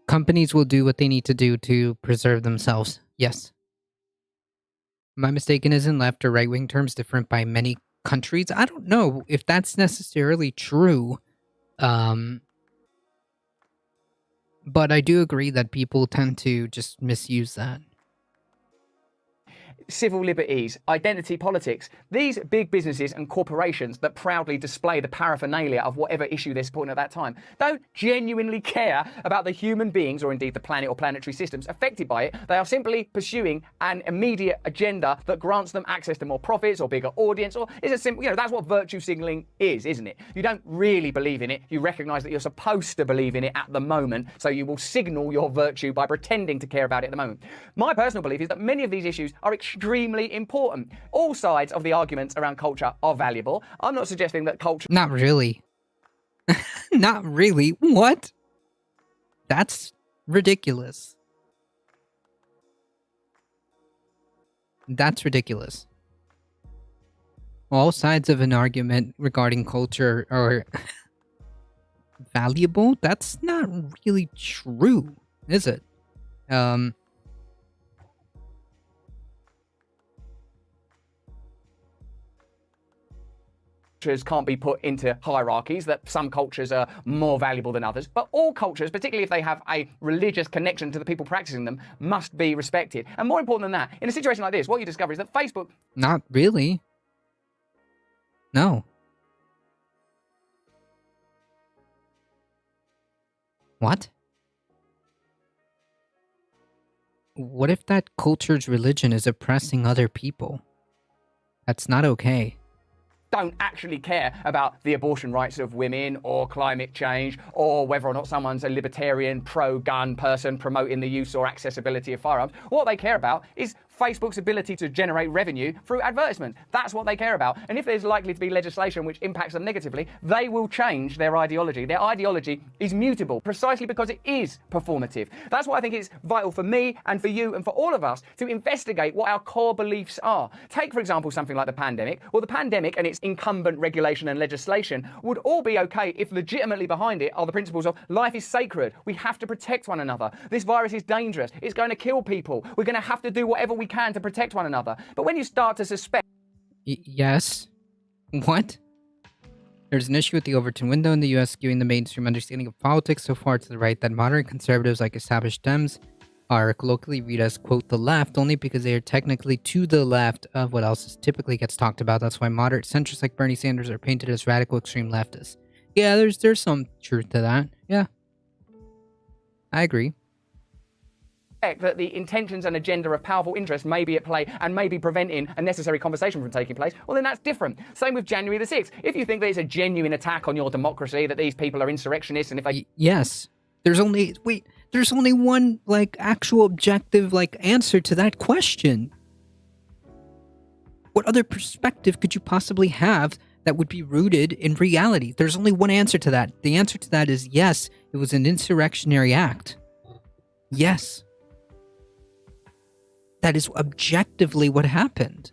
A: companies will do what they need to do to preserve themselves. Yes. Am I mistaken? Isn't left or right-wing terms different by many countries. I don't know if that's necessarily true. But I do agree that people tend to just misuse that.
H: Civil liberties, identity politics, these big businesses and corporations that proudly display the paraphernalia of whatever issue they're supporting at that time don't genuinely care about the human beings or indeed the planet or planetary systems affected by it. They are simply pursuing an immediate agenda that grants them access to more profits or bigger audience, or is a simple, that's what virtue signaling is, isn't it? You don't really believe in it. You recognize that you're supposed to believe in it at the moment, so you will signal your virtue by pretending to care about it at the moment. My personal belief is that many of these issues are extremely important. All sides of the arguments around culture are valuable. I'm not suggesting that culture...
A: Not really. Not really. What? That's ridiculous. That's ridiculous. All sides of an argument regarding culture are valuable? That's not really true, is it?
H: Cultures can't be put into hierarchies, that some cultures are more valuable than others, but all cultures, particularly if they have a religious connection to the people practicing them, must be respected. And more important than that, in a situation like this, what you discover is that Facebook...
A: Not really. No. What? What if that culture's religion is oppressing other people? That's not okay.
H: Don't actually care about the abortion rights of women or climate change or whether or not someone's a libertarian, pro-gun person promoting the use or accessibility of firearms. What they care about is Facebook's ability to generate revenue through advertisement. That's what they care about. And if there's likely to be legislation which impacts them negatively, they will change their ideology. Their ideology is mutable precisely because it is performative. That's why I think it's vital for me and for you and for all of us to investigate what our core beliefs are. Take, for example, something like the pandemic. Well, the pandemic and its incumbent regulation and legislation would all be okay if legitimately behind it are the principles of life is sacred. We have to protect one another. This virus is dangerous. It's going to kill people. We're going to have to do whatever we can to protect one another. But when you start to suspect...
A: Yes? What? There's an issue with the Overton window in the US skewing the mainstream understanding of politics so far to the right that moderate conservatives like established Dems are colloquially viewed as, quote, the left, only because they are technically to the left of what else typically gets talked about. That's why moderate centrists like Bernie Sanders are painted as radical extreme leftists. Yeah, there's some truth to that. Yeah. I agree.
H: That the intentions and agenda of powerful interests may be at play and may be preventing a necessary conversation from taking place, well, then that's different. Same with January the 6th. If you think that it's a genuine attack on your democracy, that these people are insurrectionists, and if they...
A: Yes. There's only one, actual objective, answer to that question. What other perspective could you possibly have that would be rooted in reality? There's only one answer to that. The answer to that is yes, it was an insurrectionary act. Yes. That is objectively what happened.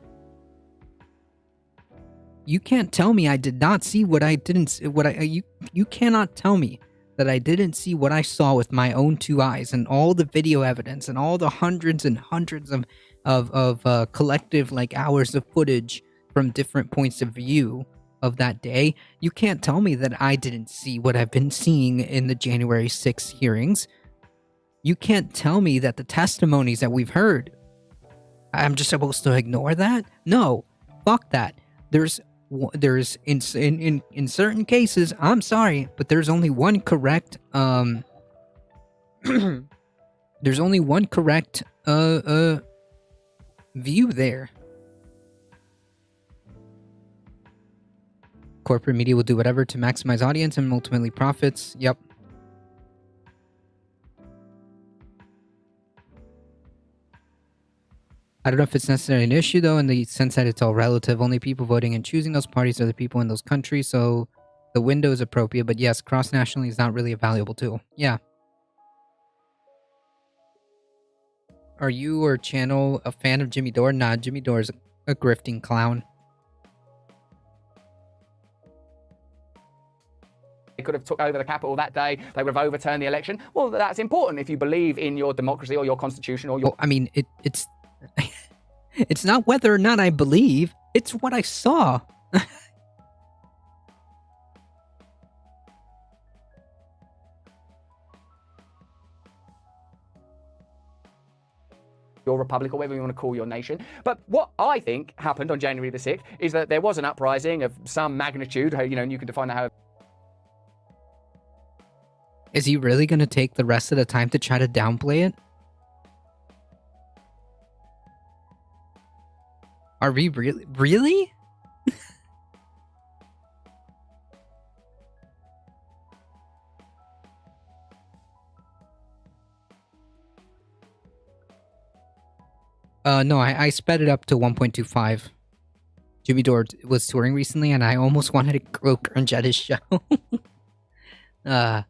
A: You can't tell me I did not see what I didn't see. You cannot tell me that I didn't see what I saw with my own two eyes and all the video evidence and all the hundreds and hundreds of collective hours of footage from different points of view of that day. You can't tell me that I didn't see what I've been seeing in the January 6th hearings. You can't tell me that the testimonies that we've heard, I'm just supposed to ignore that? No, fuck that. There's in certain cases, I'm sorry, but there's only one correct there's only one correct view there. Corporate media will do whatever to maximize audience and ultimately profits. Yep. I don't know if it's necessarily an issue, though, in the sense that it's all relative. Only people voting and choosing those parties are the people in those countries, so the window is appropriate. But yes, cross-nationally is not really a valuable tool. Yeah. Are you or channel a fan of Jimmy Dore? Nah, Jimmy Dore is a grifting clown.
H: They could have took over the Capitol that day. They would have overturned the election. Well, that's important if you believe in your democracy or your constitution or your...
A: Well, I mean, it's not whether or not I believe. It's what I saw.
H: your republic, or whatever you want to call your nation. But what I think happened on January the 6th is that there was an uprising of some magnitude, you know, and you can define that how.
A: Is he really going to take the rest of the time to try to downplay it? Are we really? Really? No, I sped it up to 1.25. Jimmy Dore was touring recently, and I almost wanted to go cringe at his show. There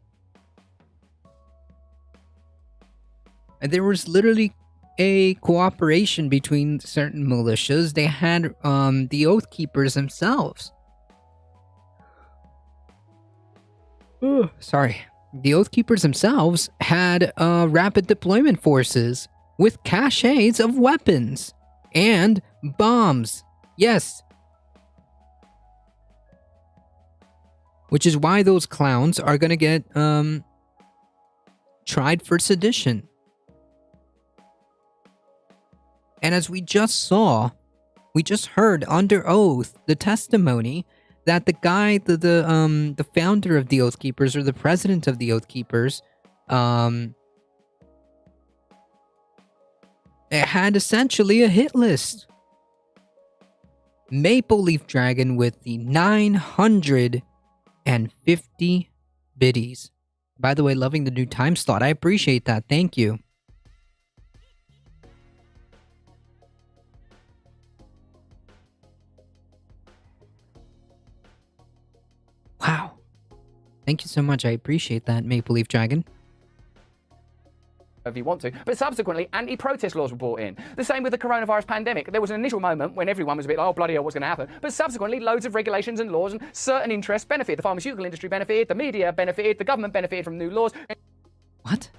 A: was literally a cooperation between certain militias. They had the Oath Keepers themselves. Sorry. The Oath Keepers themselves had rapid deployment forces with caches of weapons and bombs. Yes. Which is why those clowns are gonna get tried for sedition. And as we just saw, we just heard under oath the testimony that the guy, the founder of the Oath Keepers, or the president of the Oath Keepers, it had essentially a hit list. Maple Leaf Dragon with the 950 biddies. By the way, loving the new time slot. I appreciate that. Thank you. Wow. Thank you so much. I appreciate that, Maple Leaf Dragon.
H: If you want to, but subsequently anti-protest laws were brought in. The same with the coronavirus pandemic. There was an initial moment when everyone was a bit like, oh bloody hell, what's going to happen? But subsequently loads of regulations and laws and certain interests benefited. The pharmaceutical industry benefited, the media benefited, the government benefited from new laws.
A: What?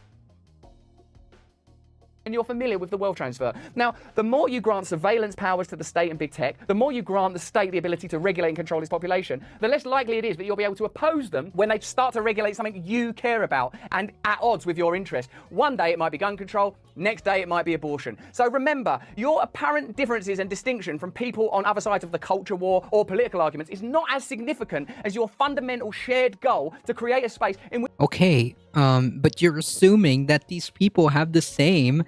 H: And you're familiar with the wealth transfer. Now, the more you grant surveillance powers to the state and big tech, the more you grant the state the ability to regulate and control its population, the less likely it is that you'll be able to oppose them when they start to regulate something you care about and at odds with your interest. One day it might be gun control, next day it might be abortion. So remember, your apparent differences and distinction from people on other sides of the culture war or political arguments is not as significant as your fundamental shared goal to create a space in which...
A: Okay, but you're assuming that these people have the same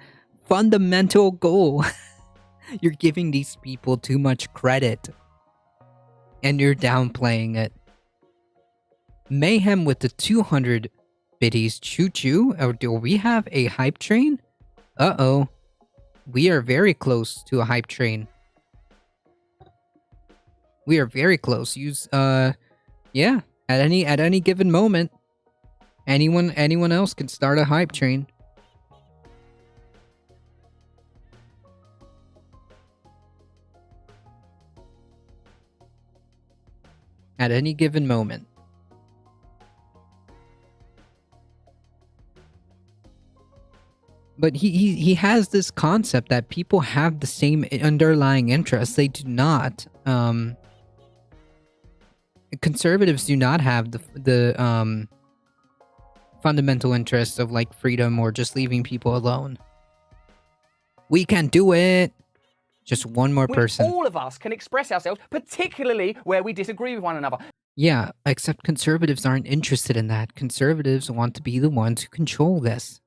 A: fundamental goal. You're giving these people too much credit. And you're downplaying it. Mayhem with the 200 biddies. Choo choo. Or do we have a hype train? Uh-oh. We are very close to a hype train. We are very close. Yeah. At any given moment, anyone else can start a hype train. At any given moment. But he has this concept that people have the same underlying interests. They do not. Conservatives do not have the fundamental interests of like freedom or just leaving people alone. We can do it. Just one more person.
H: All of us can express ourselves, particularly where we disagree with one another.
A: Yeah, except conservatives aren't interested in that. Conservatives want to be the ones who control this.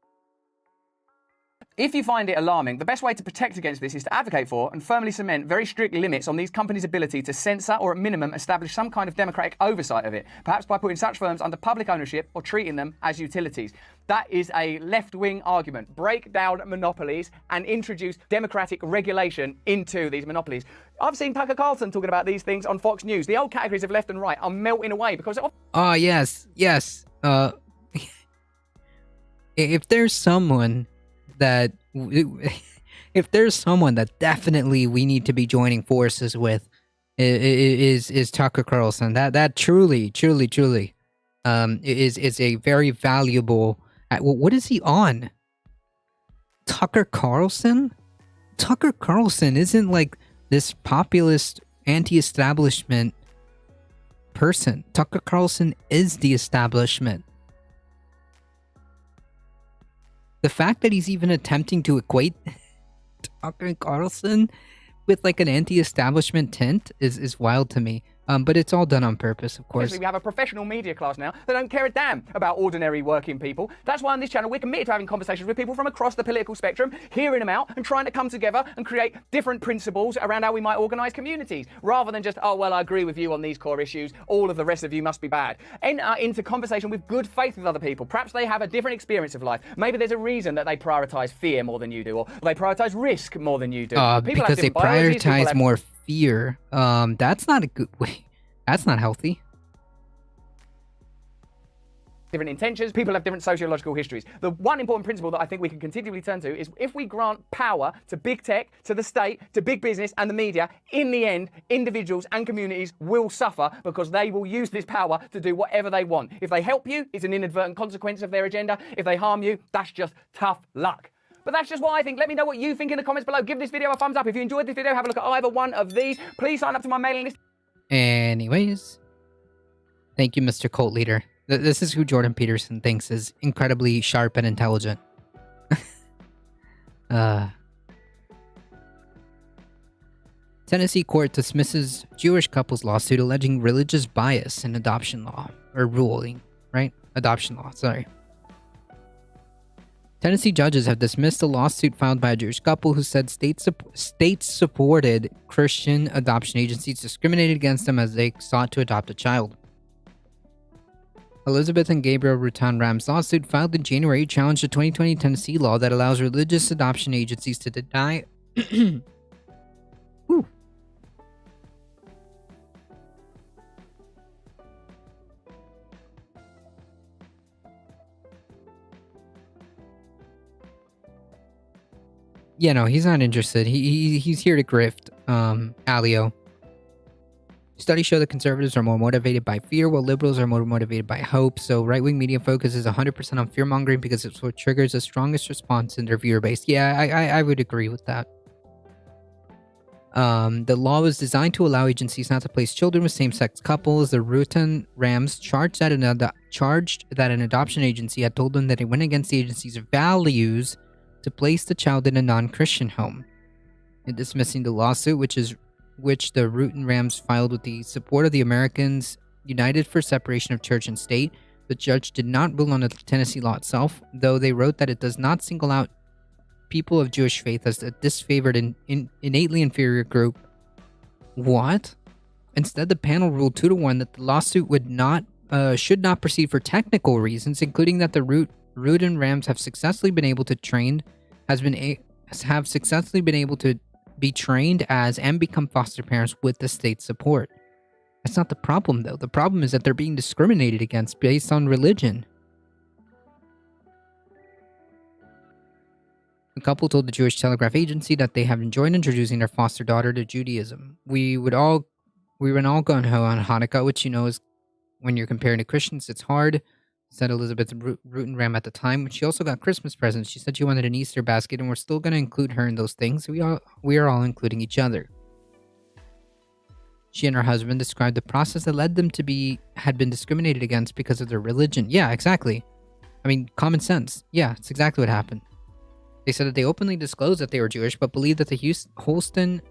H: If you find it alarming, the best way to protect against this is to advocate for and firmly cement very strict limits on these companies' ability to censor or at minimum establish some kind of democratic oversight of it, perhaps by putting such firms under public ownership or treating them as utilities. That is a left-wing argument. Break down monopolies and introduce democratic regulation into these monopolies. I've seen Tucker Carlson talking about these things on Fox News. The old categories of left and right are melting away because...
A: Oh, yes. If there's someone that definitely we need to be joining forces with, is Tucker Carlson. That truly is a very valuable. What is he on? Tucker Carlson? Tucker Carlson isn't like this populist anti-establishment person. Tucker Carlson is the establishment. The fact that he's even attempting to equate Tucker Carlson with like an anti-establishment tint is wild to me. But it's all done on purpose, of course.
H: We have a professional media class now that don't care a damn about ordinary working people. That's why on this channel we're committed to having conversations with people from across the political spectrum, hearing them out and trying to come together and create different principles around how we might organise communities, rather than just, oh, well, I agree with you on these core issues, all of the rest of you must be bad. Enter into conversation with good faith with other people. Perhaps they have a different experience of life. Maybe there's a reason that they prioritise fear more than you do, or they prioritise risk more than you do.
A: Because they prioritise more fear. That's not a good way. That's not healthy.
H: Different intentions, people have different sociological histories. The one important principle that I think we can continually turn to is if we grant power to big tech, to the state, to big business and the media, in the end, individuals and communities will suffer because they will use this power to do whatever they want. If they help you, it's an inadvertent consequence of their agenda. If they harm you, that's just tough luck. But that's just what I think. Let me know what you think in the comments below. Give this video a thumbs up. If you enjoyed this video, have a look at either one of these. Please sign up to my mailing list.
A: Anyways, thank you, Mr. Cult Leader. This is who Jordan Peterson thinks is incredibly sharp and intelligent. Tennessee court dismisses Jewish couple's lawsuit alleging religious bias in adoption law. Or ruling, right? Adoption law, sorry. Tennessee judges have dismissed a lawsuit filed by a Jewish couple who said state-supported Christian adoption agencies discriminated against them as they sought to adopt a child. Elizabeth and Gabriel Rutan Ram's lawsuit, filed in January, challenged the 2020 Tennessee law that allows religious adoption agencies to deny... Yeah, no, he's not interested. He's here to grift, Alio. Studies show that conservatives are more motivated by fear, while liberals are more motivated by hope. So right-wing media focuses 100% on fear-mongering because it's what triggers the strongest response in their viewer base. Yeah, I would agree with that. The law was designed to allow agencies not to place children with same-sex couples. The Rutan Rams charged that an adoption agency had told them that it went against the agency's values to place the child in a non-Christian home. In dismissing the lawsuit, which the Rutan Rams filed with the support of the Americans United for Separation of Church and State, the judge did not rule on the Tennessee law itself, though they wrote that it does not single out people of Jewish faith as a disfavored and innately inferior group. What? Instead, the panel ruled 2-1 that the lawsuit should not proceed for technical reasons, including that the Rutan Rams have successfully been able to be trained as and become foster parents with the state's support. That's not the problem, though. The problem is that they're being discriminated against based on religion. The couple told the Jewish Telegraph Agency that they have enjoyed introducing their foster daughter to Judaism. We went all gung-ho on Hanukkah, which you know is when you're comparing to Christians, it's hard, said Elizabeth Rutan Ram at the time. She also got Christmas presents. She said she wanted an Easter basket, and we're still going to include her in those things. We are all including each other. She and her husband described the process that led them to had been discriminated against because of their religion. Yeah, exactly. I mean, common sense. Yeah, it's exactly what happened. They said that they openly disclosed that they were Jewish, but believed that the Holston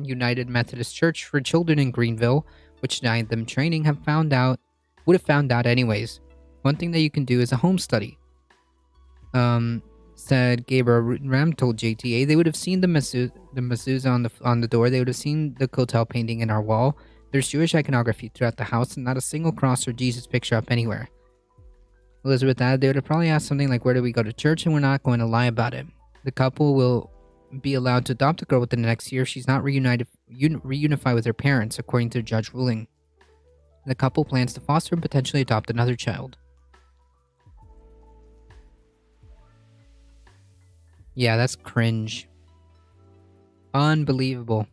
A: United Methodist Church for Children in Greenville, which denied them training, would have found out anyways. One thing that you can do is a home study. Said Gabriel Rutan Ram told JTA they would have seen the mezuzah on the door. They would have seen the Kotel painting in our wall. There's Jewish iconography throughout the house, and not a single cross or Jesus picture up anywhere. Elizabeth added they would have probably asked something like, where do we go to church? And we're not going to lie about it. The couple will be allowed to adopt a girl within the next year if she's not reunified with her parents, according to the judge ruling. The couple plans to foster and potentially adopt another child. Yeah, that's cringe. Unbelievable.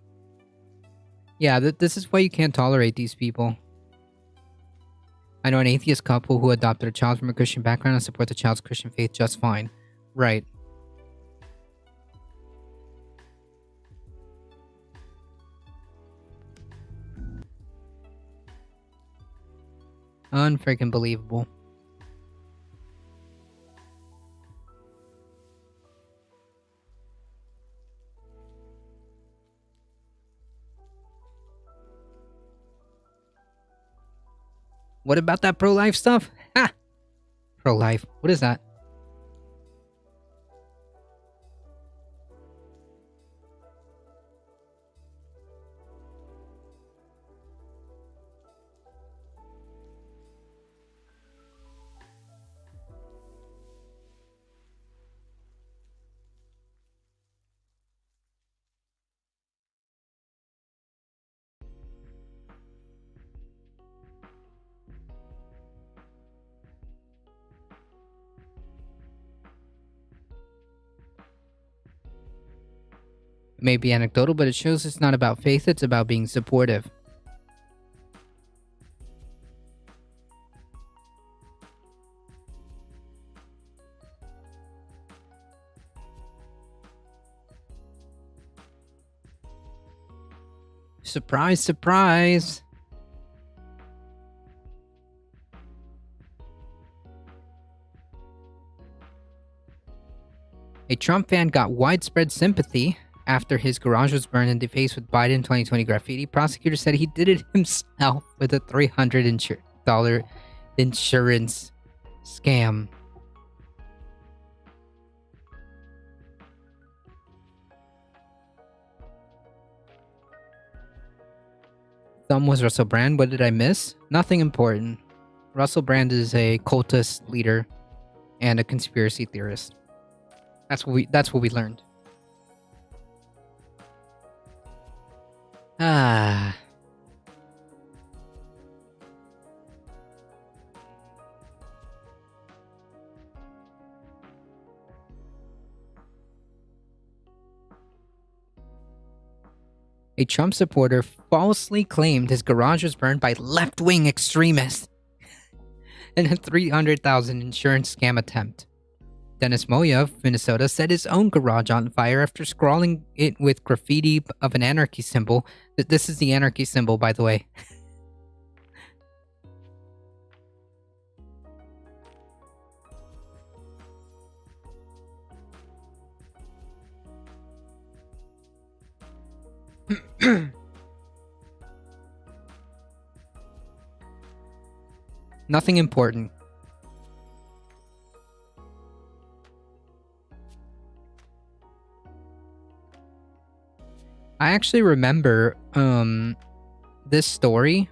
A: Yeah, this is why you can't tolerate these people. I know an atheist couple who adopted a child from a Christian background and support the child's Christian faith just fine. Right. Unfreaking believable. What about that pro-life stuff? Ha! Pro-life. What is that? It may be anecdotal, but it shows it's not about faith, it's about being supportive. Surprise, surprise! A Trump fan got widespread sympathy after his garage was burned and defaced with Biden 2020 graffiti. Prosecutors said he did it himself with a $300 insurance scam. Thumb was Russell Brand. What did I miss? Nothing important. Russell Brand is a cultist leader and a conspiracy theorist. That's what we learned. Ah. A Trump supporter falsely claimed his garage was burned by left-wing extremists in a $300,000 insurance scam attempt. Dennis Moya of Minnesota set his own garage on fire after scrawling it with graffiti of an anarchy symbol. This is the anarchy symbol, by the way. Nothing important. I actually remember this story.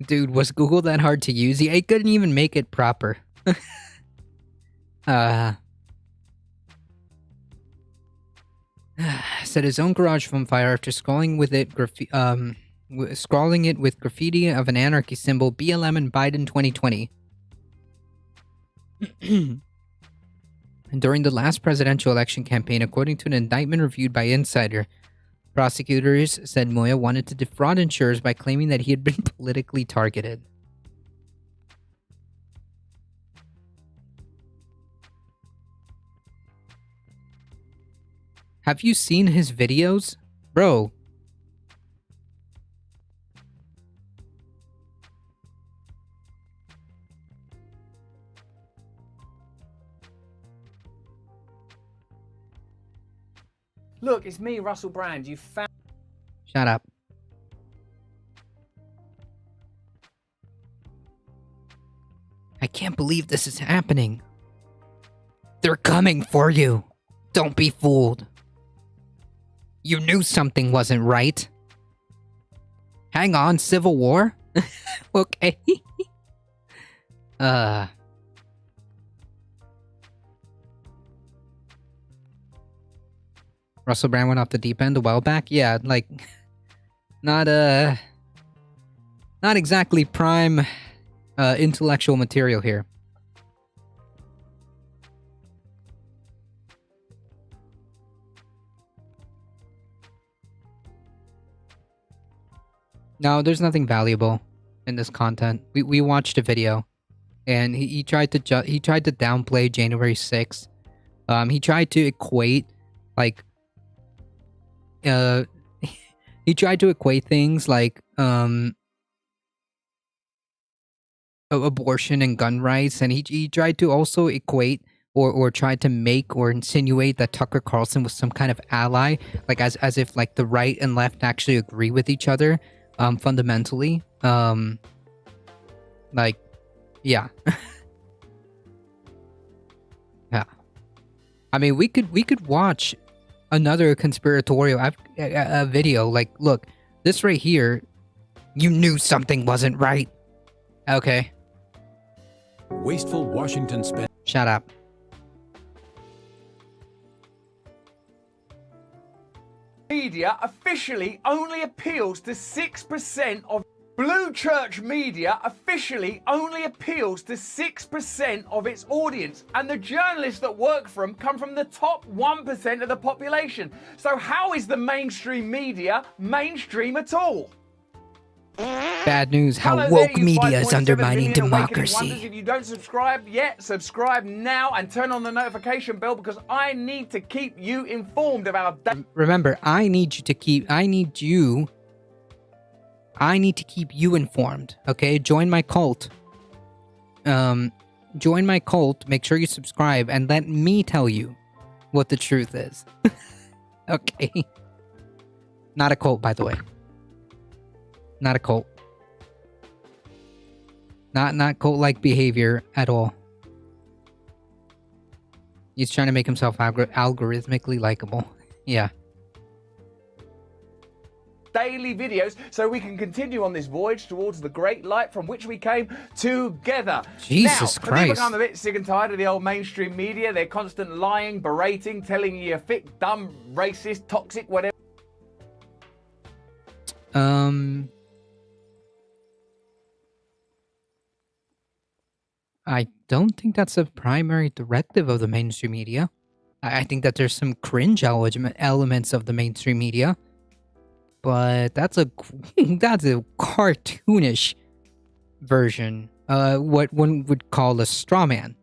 A: Dude, was Google that hard to use? It couldn't even make it proper. Set his own garage on fire after scrawling with it graffiti of an anarchy symbol, BLM and Biden 2020. During the last presidential election campaign, according to an indictment reviewed by Insider, prosecutors said Moya wanted to defraud insurers by claiming that he had been politically targeted. Have you seen his videos? Bro.
H: Look, it's me, Russell Brand. You found...
A: Shut up. I can't believe this is happening. They're coming for you. Don't be fooled. You knew something wasn't right. Hang on, Civil War? Okay. Russell Brand went off the deep end a while back? Yeah, like... Not exactly prime intellectual material here. No, there's nothing valuable in this content. We watched a video. and he tried to downplay January 6th. He tried to equate like he tried to equate things like abortion and gun rights, and he tried to also equate or tried to make or insinuate that Tucker Carlson was some kind of ally, like as if like the right and left actually agree with each other fundamentally. Like, yeah. Yeah. I mean, we could watch another conspiratorial video. Like, look, this right here, you knew something wasn't right. Okay.
I: Wasteful Washington spend.
A: Shut up.
H: Media officially only appeals to 6% of Blue Church Media officially only appeals to 6% of its audience, and the journalists that work for them come from the top 1% of the population. So how is the mainstream media mainstream at all?
A: Bad news, how woke media is undermining democracy.
H: If you don't subscribe yet, subscribe now and turn on the notification bell, because I need to keep you informed of our...
A: Remember, I need to keep you informed, okay? Join my cult. Join my cult, make sure you subscribe, and let me tell you what the truth is. Okay? Not a cult, by the way. Not a cult. Not cult-like behavior at all. He's trying to make himself algorithmically likable. Yeah.
H: Daily videos so we can continue on this voyage towards the great light from which we came together.
A: Jesus
H: now,
A: Christ.
H: I think I'm a bit sick and tired of the old mainstream media, their constant lying, berating, telling you you're thick, dumb, racist, toxic, whatever.
A: I don't think that's a primary directive of the mainstream media. I think that there's some cringe elements of the mainstream media, but that's a cartoonish version. What one would call a straw man.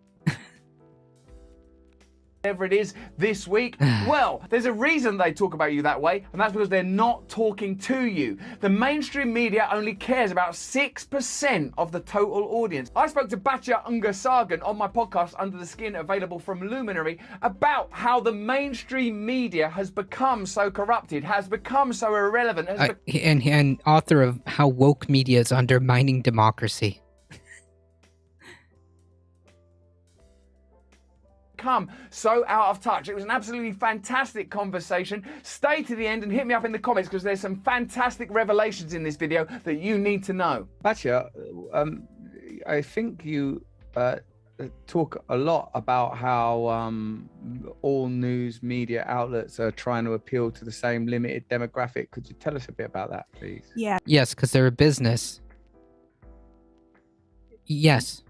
H: Whatever it is this week, well, there's a reason they talk about you that way, and that's because they're not talking to you. The mainstream media only cares about 6% of the total audience. I spoke to Batya Ungar-Sargon on my podcast Under the Skin, available from Luminary, about how the mainstream media has become so corrupted, has become so irrelevant.
A: And author of How Woke Media is Undermining Democracy.
H: Come so out of touch. It was an absolutely fantastic conversation. Stay to the end and hit me up in the comments, because there's some fantastic revelations in this video that you need to know.
J: Batya, I think you talk a lot about how all news media outlets are trying to appeal to the same limited demographic. Could you tell us a bit about that, please?
B: Yeah.
A: Yes, because they're a business. Yes.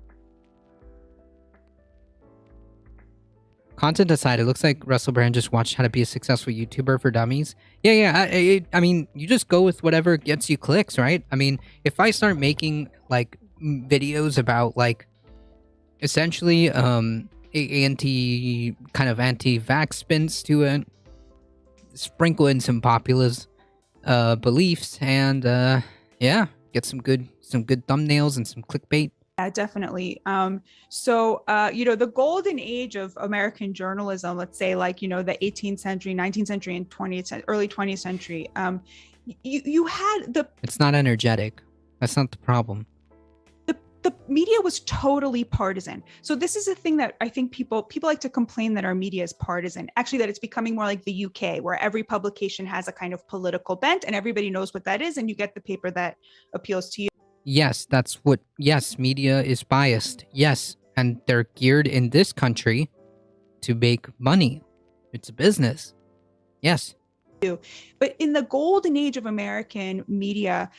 A: Content aside, it looks like Russell Brand just watched How to Be a Successful YouTuber for Dummies. Yeah. I mean, you just go with whatever gets you clicks, right? I mean, if I start making, like, videos about, like, essentially, anti-vax spins to it, sprinkle in some populist beliefs, and, yeah, get some good thumbnails and some clickbait.
K: Yeah, definitely. The golden age of American journalism, let's say like, the 18th century, 19th century, and early 20th century, you had the...
A: It's not energetic. That's not the problem.
K: The media was totally partisan. So this is a thing that I think people like to complain that our media is partisan. Actually, that it's becoming more like the UK, where every publication has a kind of political bent and everybody knows what that is, and you get the paper that appeals to you.
A: Yes, media is biased. Yes, and they're geared in this country to make money. It's a business. Yes.
K: But in the golden age of American media,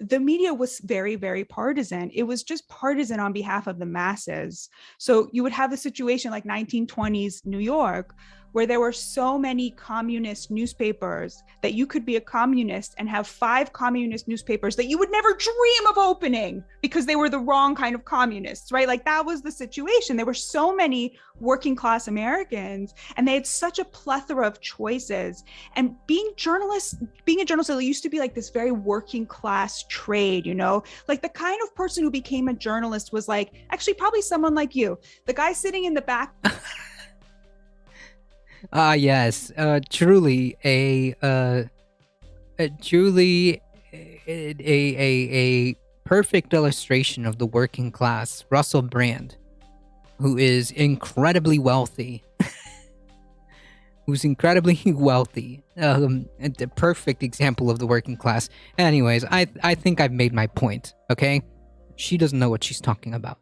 K: the media was very, very partisan. It was just partisan on behalf of the masses. So you would have a situation like 1920s New York, where there were so many communist newspapers that you could be a communist and have 5 communist newspapers that you would never dream of opening because they were the wrong kind of communists, right? Like that was the situation. There were so many working class Americans and they had such a plethora of choices. And being a journalist, it used to be like this very working class trade, you know, like the kind of person who became a journalist was like, actually probably someone like you, the guy sitting in the back.
A: Yes, truly truly a perfect illustration of the working class, Russell Brand, who is incredibly wealthy. Who's incredibly wealthy. And a perfect example of the working class. Anyways, I think I've made my point, okay? She doesn't know what she's talking about.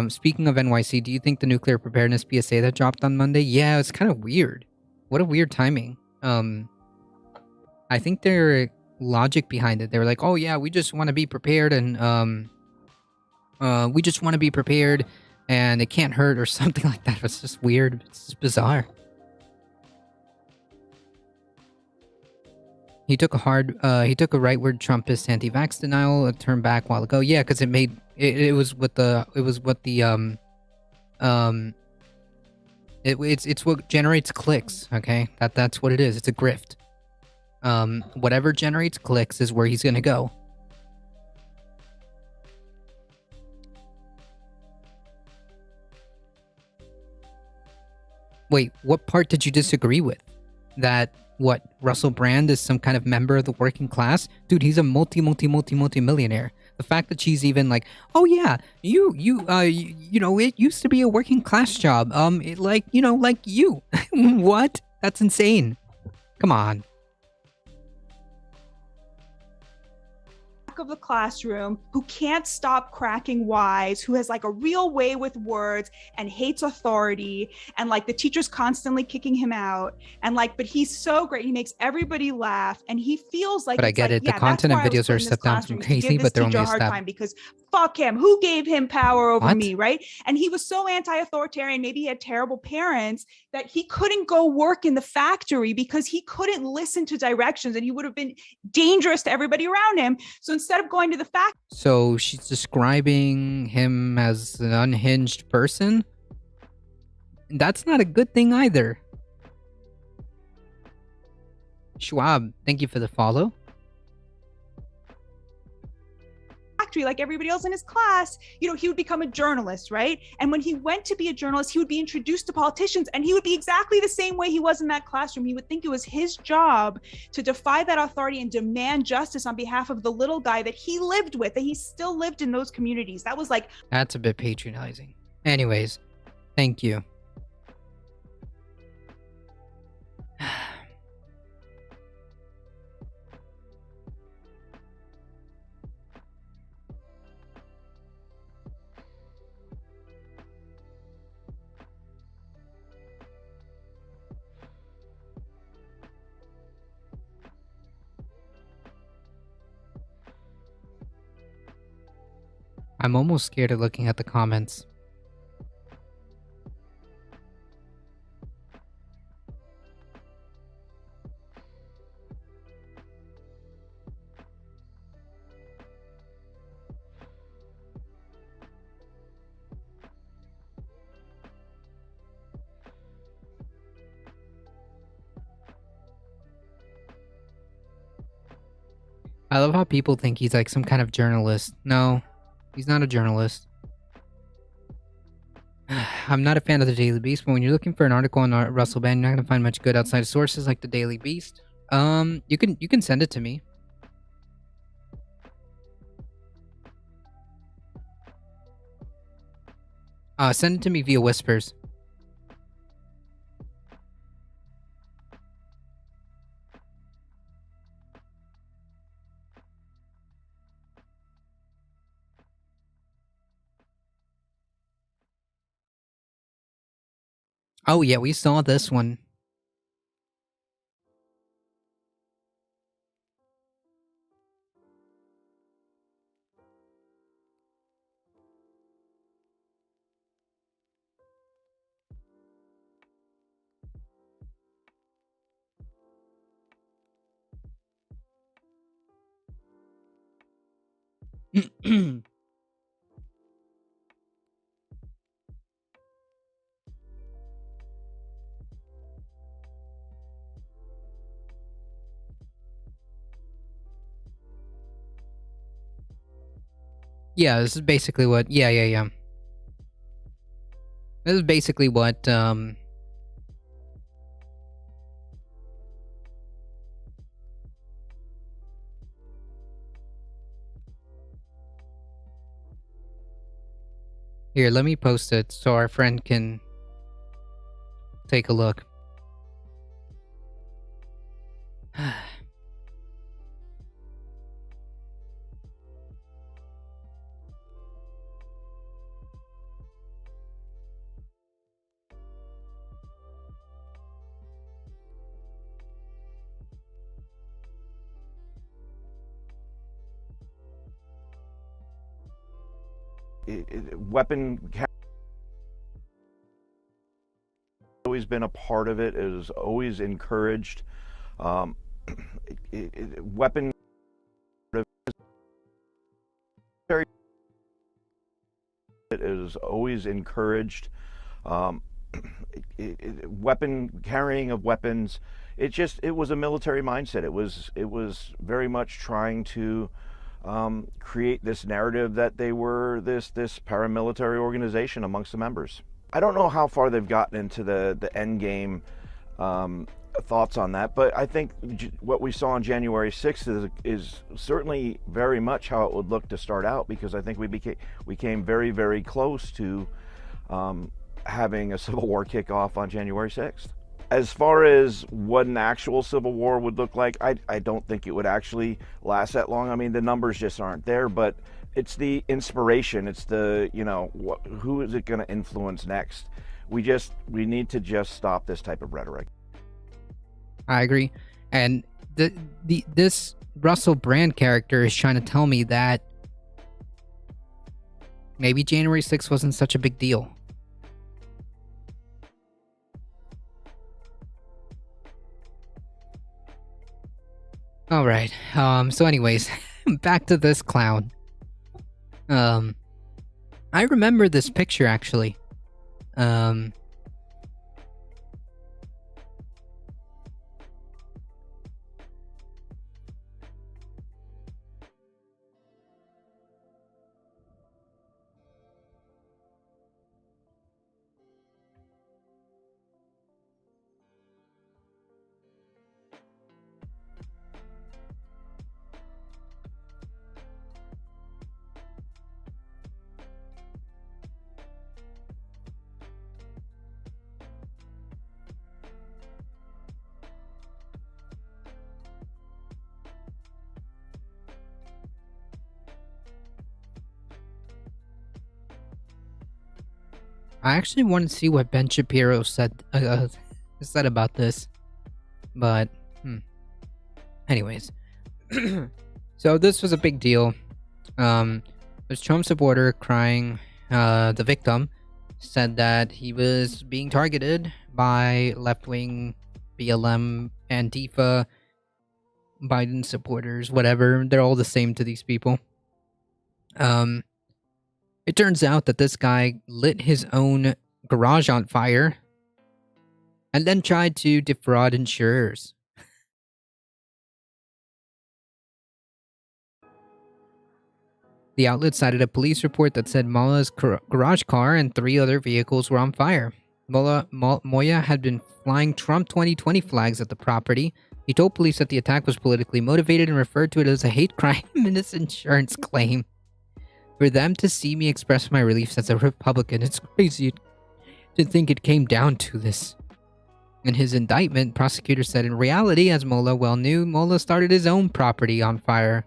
A: Speaking of NYC, do you think the nuclear preparedness PSA that dropped on Monday? Yeah, it's kind of weird. What a weird timing. I think their logic behind it, they were like, oh yeah, we just want to be prepared and we just want to be prepared and it can't hurt or something like that. It's just weird. It's just bizarre. He took a rightward Trumpist anti-vax denial, a turn back a while ago. Yeah, because it's what generates clicks. Okay, that's what it is. It's a grift. Whatever generates clicks is where he's gonna go. Wait, what part did you disagree with? That what, Russell Brand is some kind of member of the working class? Dude, he's a multi-millionaire. The fact that she's even like, oh yeah, you know, it used to be a working class job. Like you. What? That's insane. Come on.
K: Of the classroom, who can't stop cracking wise, who has like a real way with words and hates authority, and like the teacher's constantly kicking him out, and like, but he's so great, he makes everybody laugh, and he feels like,
A: but I get it, the content and videos are stepped down from crazy, but they're only a step.
K: Because fuck him, who gave him power over me, right? And he was so anti-authoritarian, maybe he had terrible parents, that he couldn't go work in the factory because he couldn't listen to directions, and he would have been dangerous to everybody around him. So instead of going to the factory.
A: So she's describing him as an unhinged person? That's not a good thing either. Schwab, thank you for the follow.
K: Factory like everybody else in his class, you know, he would become a journalist, right? And when he went to be a journalist, he would be introduced to politicians, and he would be exactly the same way he was in that classroom. He would think it was his job to defy that authority and demand justice on behalf of the little guy that he lived with, that he still lived in those communities. That was like...
A: That's a bit patronizing. Anyways, thank you. I'm almost scared of looking at the comments. I love how people think he's like some kind of journalist. No. He's not a journalist. I'm not a fan of the Daily Beast, but when you're looking for an article on Russell Brand, you're not gonna find much good outside of sources like the Daily Beast. You can send it to me. Send it to me via Whispers. Oh yeah, we saw this one. Yeah, this is basically what. Yeah. This is basically what. Here, let me post it so our friend can take a look.
L: Weapon always been a part of it. It is always encouraged. Weapon it is always encouraged. Weapon carrying of weapons. It was a military mindset. It was very much trying to create this narrative that they were this paramilitary organization amongst the members. I don't know how far they've gotten into the end game thoughts on that, but I think what we saw on January 6th is certainly very much how it would look to start out, because I think we came very, very close to having a civil war kickoff on January 6th. As far as what an actual civil war would look like, I don't think it would actually last that long. I mean, the numbers just aren't there, but it's the inspiration. It's the, who is it going to influence next? We need to just stop this type of rhetoric.
A: I agree. And this Russell Brand character is trying to tell me that maybe January 6th wasn't such a big deal. All right. So anyways, back to this clown. I remember this picture actually. I actually want to see what Ben Shapiro said about this, but anyways, so this was a big deal. There's Trump supporter crying. The victim said that he was being targeted by left-wing BLM, Antifa, Biden supporters, whatever. They're all the same to these people. It turns out that this guy lit his own garage on fire and then tried to defraud insurers. The outlet cited a police report that said Mullah's garage car and 3 other vehicles were on fire. Moya had been flying Trump 2020 flags at the property. He told police that the attack was politically motivated and referred to it as a hate crime in his insurance claim. For them to see me express my beliefs as a Republican, it's crazy to think it came down to this. In his indictment, prosecutors said in reality, as Mullah well knew, Mullah started his own property on fire.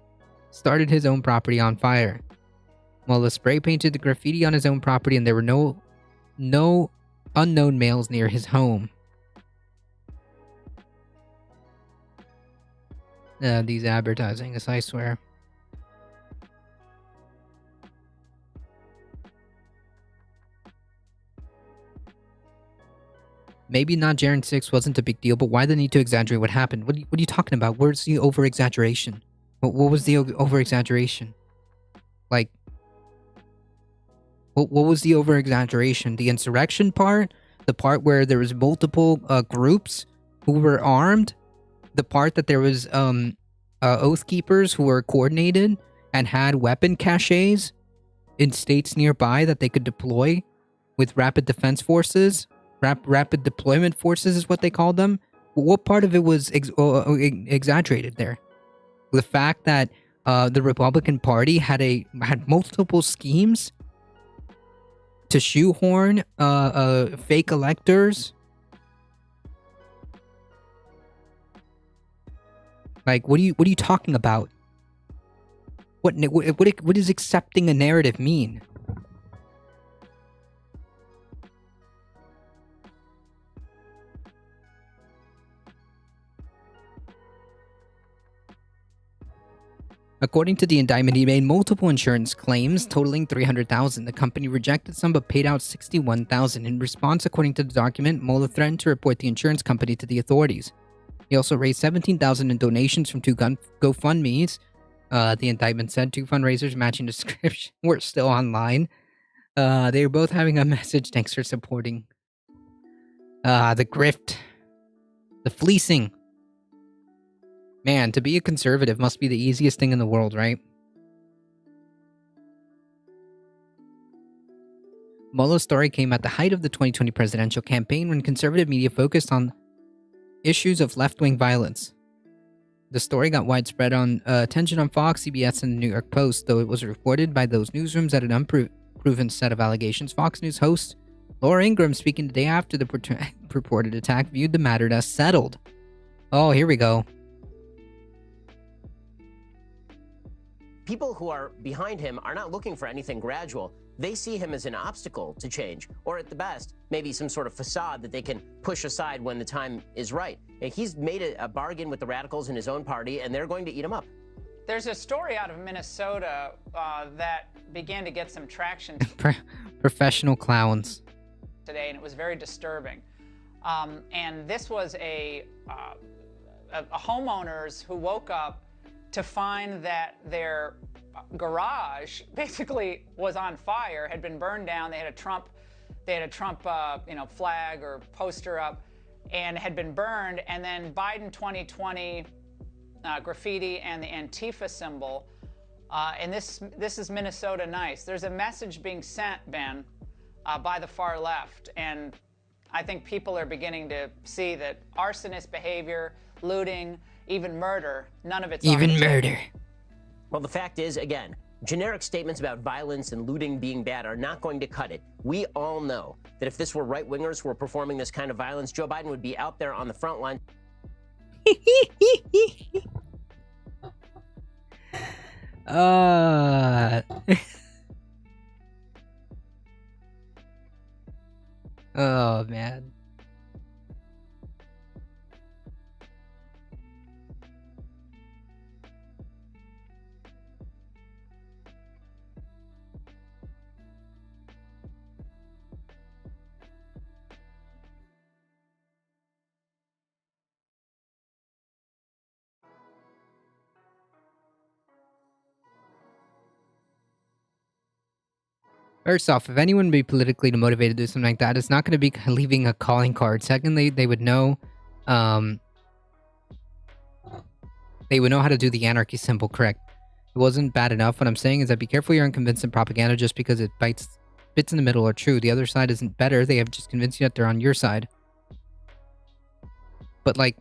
A: Mullah spray painted the graffiti on his own property, and there were no unknown males near his home. These advertising, I swear. Maybe not January 6th wasn't a big deal, but why the need to exaggerate what happened? What are you talking about? Where's the over-exaggeration? What was the over-exaggeration? Like, what was the over-exaggeration? The insurrection part? The part where there was multiple groups who were armed? The part that there was Oath Keepers who were coordinated and had weapon caches in states nearby that they could deploy with rapid defense forces? Rapid deployment forces is what they called them. What part of it was exaggerated there? The fact that the Republican Party had multiple schemes to shoehorn fake electors. Like, what are you talking about? What does accepting a narrative mean? According to the indictment, he made multiple insurance claims totaling $300,000. The company rejected some but paid out $61,000. In response, according to the document, Mullah threatened to report the insurance company to the authorities. He also raised $17,000 in donations from two GoFundMes. The indictment said 2 fundraisers matching the description were still online. They were both having a message. Thanks for supporting. The grift. The fleecing. Man, to be a conservative must be the easiest thing in the world, right? Mullah's story came at the height of the 2020 presidential campaign when conservative media focused on issues of left-wing violence. The story got widespread attention on Fox, CBS, and the New York Post, though it was reported by those newsrooms that an unproven set of allegations. Fox News host Laura Ingraham, speaking the day after the purported attack, viewed the matter as settled. Oh, here we go.
M: People who are behind him are not looking for anything gradual. They see him as an obstacle to change, or at the best, maybe some sort of facade that they can push aside when the time is right. And he's made a bargain with the radicals in his own party, and they're going to eat him up.
N: There's a story out of Minnesota that began to get some traction
A: Professional clowns.
N: today, and it was very disturbing. And this was a homeowners who woke up to find that their garage basically was on fire, had been burned down. They had a Trump flag or poster up, and had been burned. And then Biden 2020 graffiti and the Antifa symbol. And this is Minnesota nice. There's a message being sent, Ben, by the far left, and I think people are beginning to see that arsonist behavior, looting, even murder, none of it's
A: even murder.
M: Well, the fact is, again, generic statements about violence and looting being bad are not going to cut it. We all know that if this were right-wingers who were performing this kind of violence, Joe Biden would be out there on the front line.
A: Oh, man. First off, if anyone would be politically motivated to do something like that, it's not going to be leaving a calling card. Secondly, they would know, how to do the anarchy symbol correct. It wasn't bad enough. What I'm saying is that be careful you're unconvincing propaganda just because it bits in the middle are true. The other side isn't better. They have just convinced you that they're on your side. But like,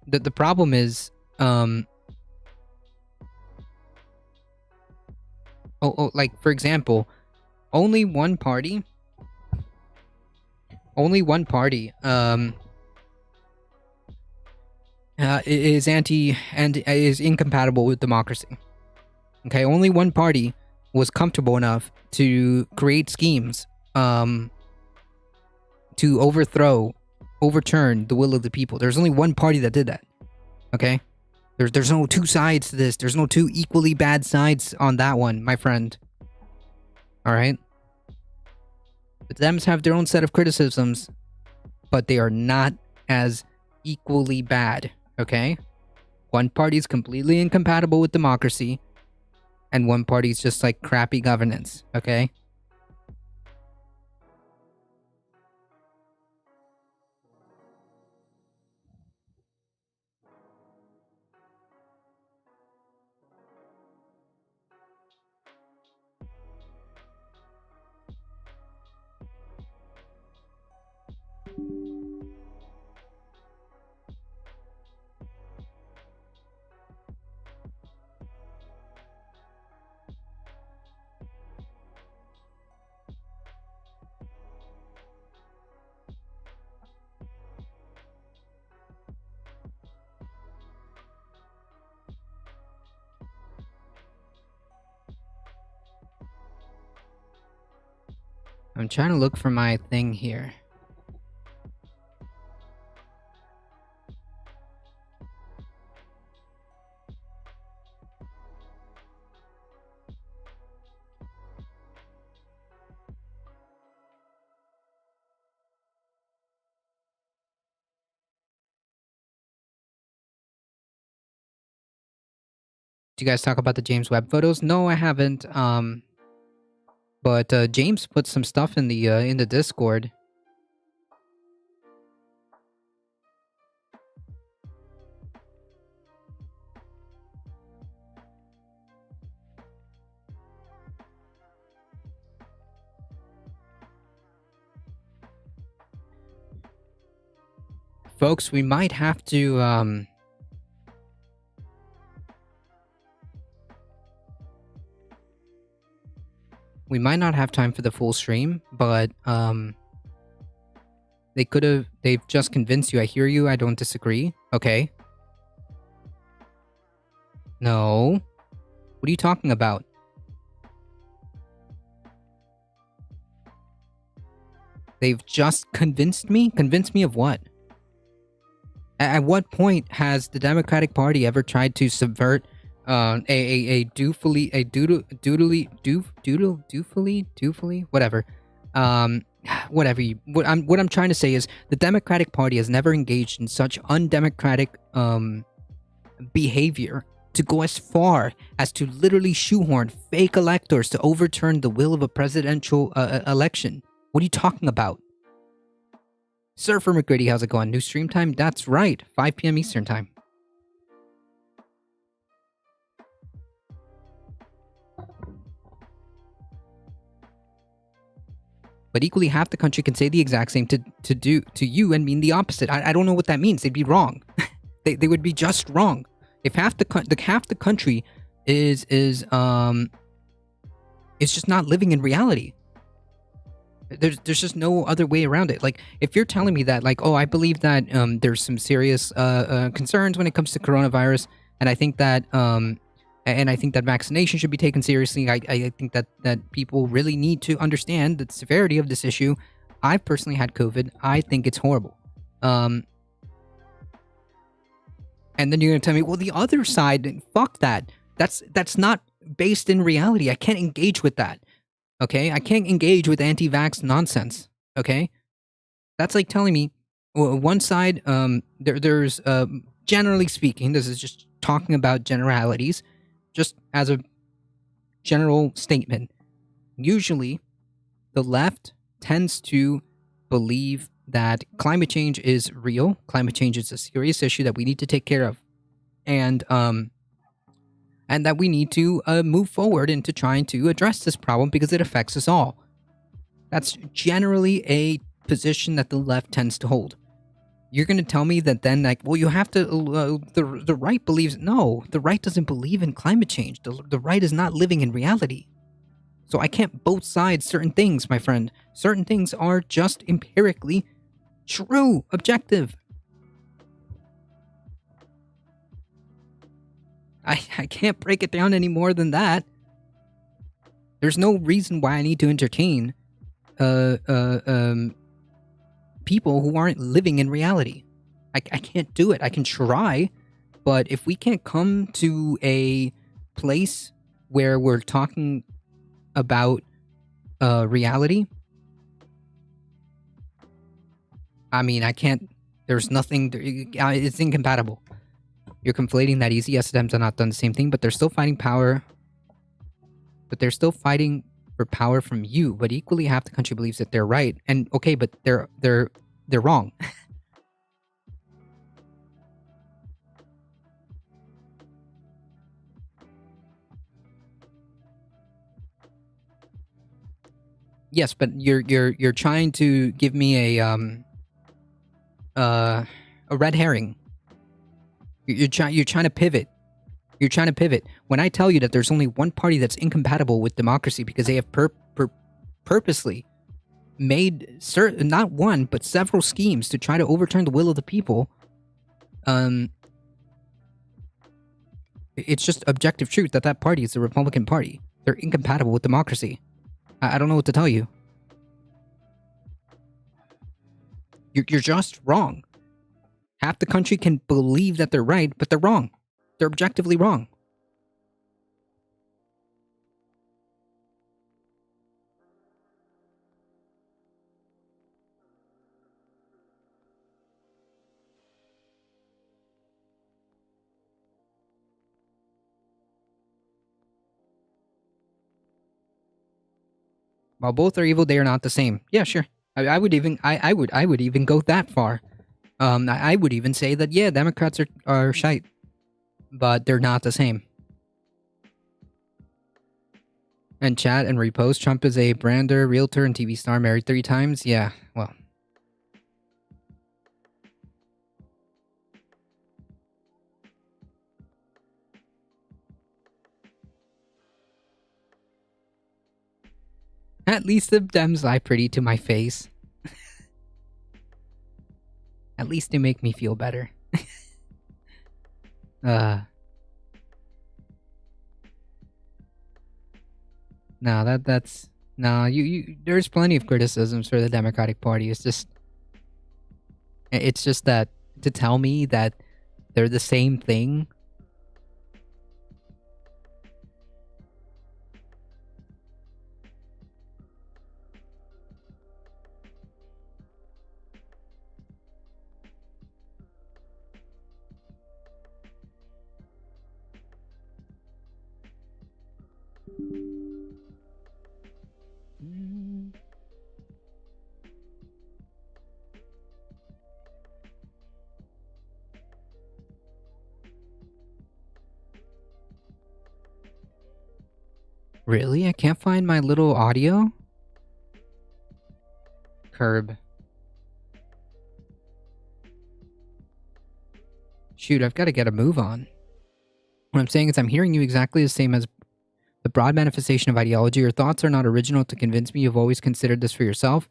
A: the problem is, like, for example, only one party is is incompatible with democracy. Okay, only one party was comfortable enough to create schemes to overturn the will of the people. There's only one party that did that. Okay? There's no two sides to this. There's no two equally bad sides on that one, my friend. Alright? The Dems have their own set of criticisms, but they are not as equally bad, okay? One party is completely incompatible with democracy. and one party's just like crappy governance, okay? I'm trying to look for my thing here. Did you guys talk about the James Webb photos? No, I haven't. But James put some stuff in the Discord. Folks, we might have to we might not have time for the full stream, but they've just convinced you. I hear you, I don't disagree. Okay. No. What are you talking about? They've just convinced me? Convinced me of what? At what point has the Democratic Party ever tried to subvert doofily whatever what I'm trying to say is the Democratic Party has never engaged in such undemocratic behavior to go as far as to literally shoehorn fake electors to overturn the will of a presidential election. What are you talking about? Surfer McGrady, how's it going? New stream time? That's right, 5 p.m. Eastern time. But equally, half the country can say the exact same to you and mean the opposite. I don't know what that means. They'd be wrong. they would be just wrong. If half the country is just not living in reality. There's just no other way around it. Like, if you're telling me that, like, oh, I believe that there's some serious concerns when it comes to coronavirus, and I think that vaccination should be taken seriously. I think that people really need to understand the severity of this issue. I've personally had COVID. I think it's horrible. And then you're gonna tell me, well, the other side, fuck that. That's not based in reality. I can't engage with that. Okay, I can't engage with anti-vax nonsense. Okay, that's like telling me one side. There's generally speaking, this is just talking about generalities, just as a general statement. Usually, the left tends to believe that climate change is real. Climate change is a serious issue that we need to take care of, and that we need to move forward into trying to address this problem because it affects us all. That's generally a position that the left tends to hold. You're going to tell me that then, like, well, you have to, the right believes, no, the right doesn't believe in climate change. The right is not living in reality. So I can't both sides certain things, my friend. Certain things are just empirically true, objective. I can't break it down any more than that. There's no reason why I need to entertain people who aren't living in reality. I can't do it. I can try, but if we can't come to a place where we're talking about reality, I mean, I can't. There's nothing. It's incompatible. You're conflating that easy. Yes, attempts are not done the same thing, but they're still fighting power. but they're still fighting for power from you. But equally, half the country believes that they're right. And okay, but they're wrong. Yes, but you're trying to give me a red herring. You're trying to pivot. You're trying to pivot. When I tell you that there's only one party that's incompatible with democracy because they have purposely made not one but several schemes to try to overturn the will of the people, it's just objective truth that party is the Republican Party. They're incompatible with democracy. I don't know what to tell you. You're just wrong. Half the country can believe that they're right, but they're wrong. They're objectively wrong. While both are evil, they are not the same. Yeah, sure. I would even go that far. I would even say that yeah, Democrats are shite, but they're not the same. And chat and repost. Trump is a brander, realtor, and TV star, married 3 times. Yeah, well. At least the Dems lie pretty to my face. At least they make me feel better. No, that's no. You there's plenty of criticisms for the Democratic Party. It's just that to tell me that they're the same thing. Really? I can't find my little audio? Curb. Shoot, I've got to get a move on. What I'm saying is I'm hearing you exactly the same as the broad manifestation of ideology. Your thoughts are not original to convince me. You've always considered this for yourself.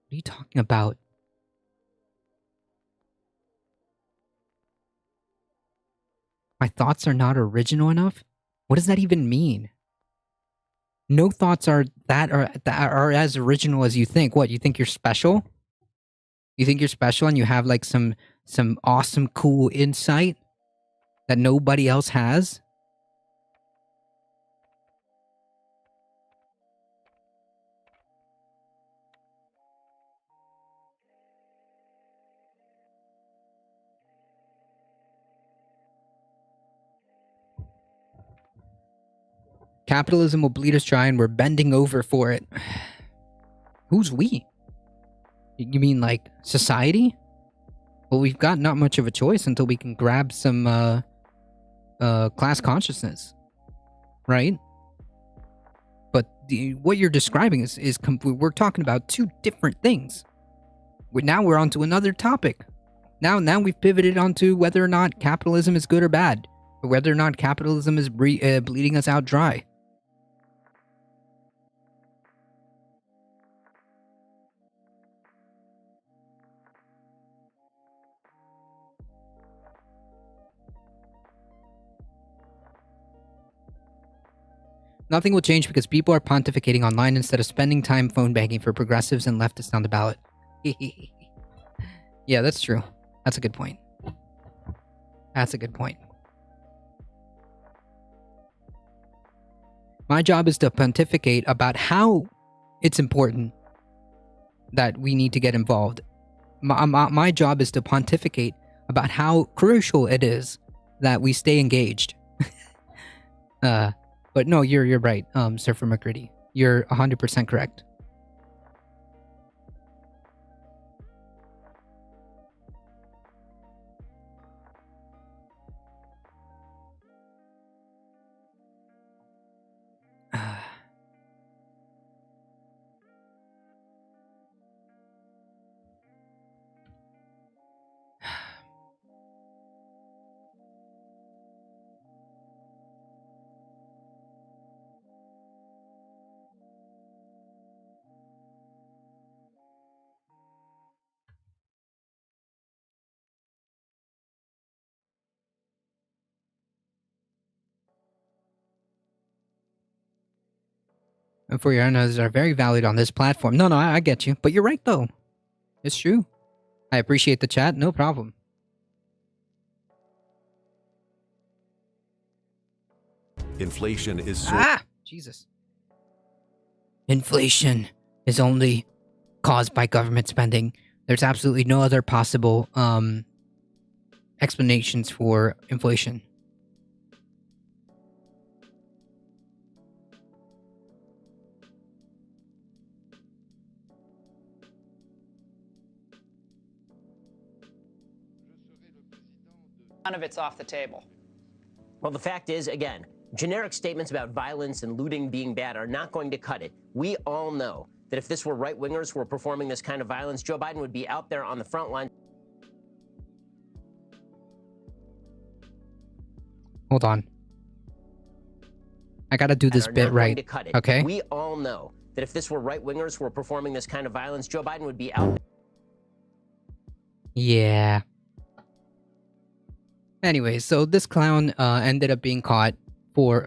A: What are you talking about? My thoughts are not original enough? What does that even mean? No thoughts are as original as you think. What, you think you're special? You think you're special and you have like some awesome cool insight that nobody else has? Capitalism will bleed us dry and we're bending over for it. Who's we? You mean like society? Well, we've got not much of a choice until we can grab some class consciousness, right? But what you're describing is we're talking about 2 different things. Now we're onto another topic. Now we've pivoted onto whether or not capitalism is good or bad, or whether or not capitalism is bleeding us out dry. Nothing will change because people are pontificating online instead of spending time phone banking for progressives and leftists on the ballot. Yeah, that's true. That's a good point. That's a good point. My job is to pontificate about how it's important that we need to get involved. My job is to pontificate about how crucial it is that we stay engaged. But no, you're right, Surfer McCready. You're 100% correct. And for your analysis are very valid on this platform. No, I get you. But you're right, though. It's true. I appreciate the chat. No problem.
I: Inflation is
A: Jesus. Inflation is only caused by government spending. There's absolutely no other possible explanations for inflation.
N: None of it's off the table.
M: Well, the fact is, again, generic statements about violence and looting being bad are not going to cut it. We all know that if this were right-wingers who were performing this kind of violence, Joe Biden would be out there on the front line.
A: Hold on. I gotta do this bit right. Okay?
M: We all know that if this were right-wingers who were performing this kind of violence, Joe Biden would be out there.
A: Yeah. Anyway, so this clown ended up being caught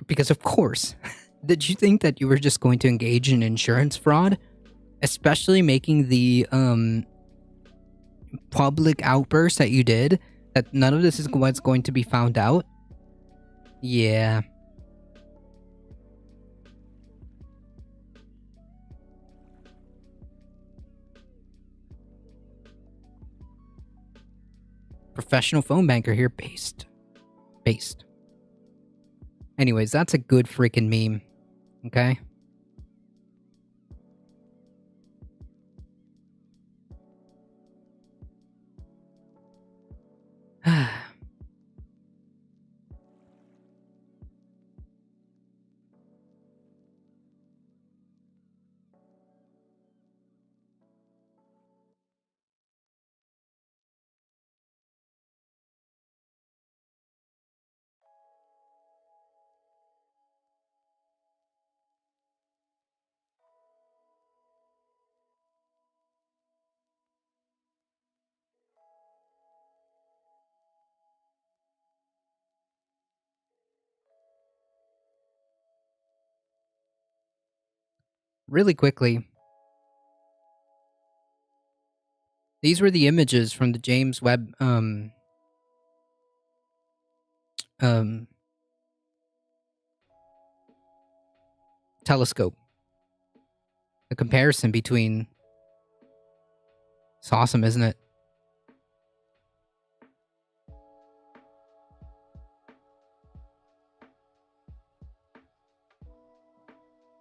A: because of course, did you think that you were just going to engage in insurance fraud? Especially making the public outburst that you did, that none of this is what's going to be found out? Yeah. Professional phone banker here, based. Anyways, that's a good freaking meme. Okay? Really quickly, these were the images from the James Webb telescope. The comparison between, it's awesome, isn't it?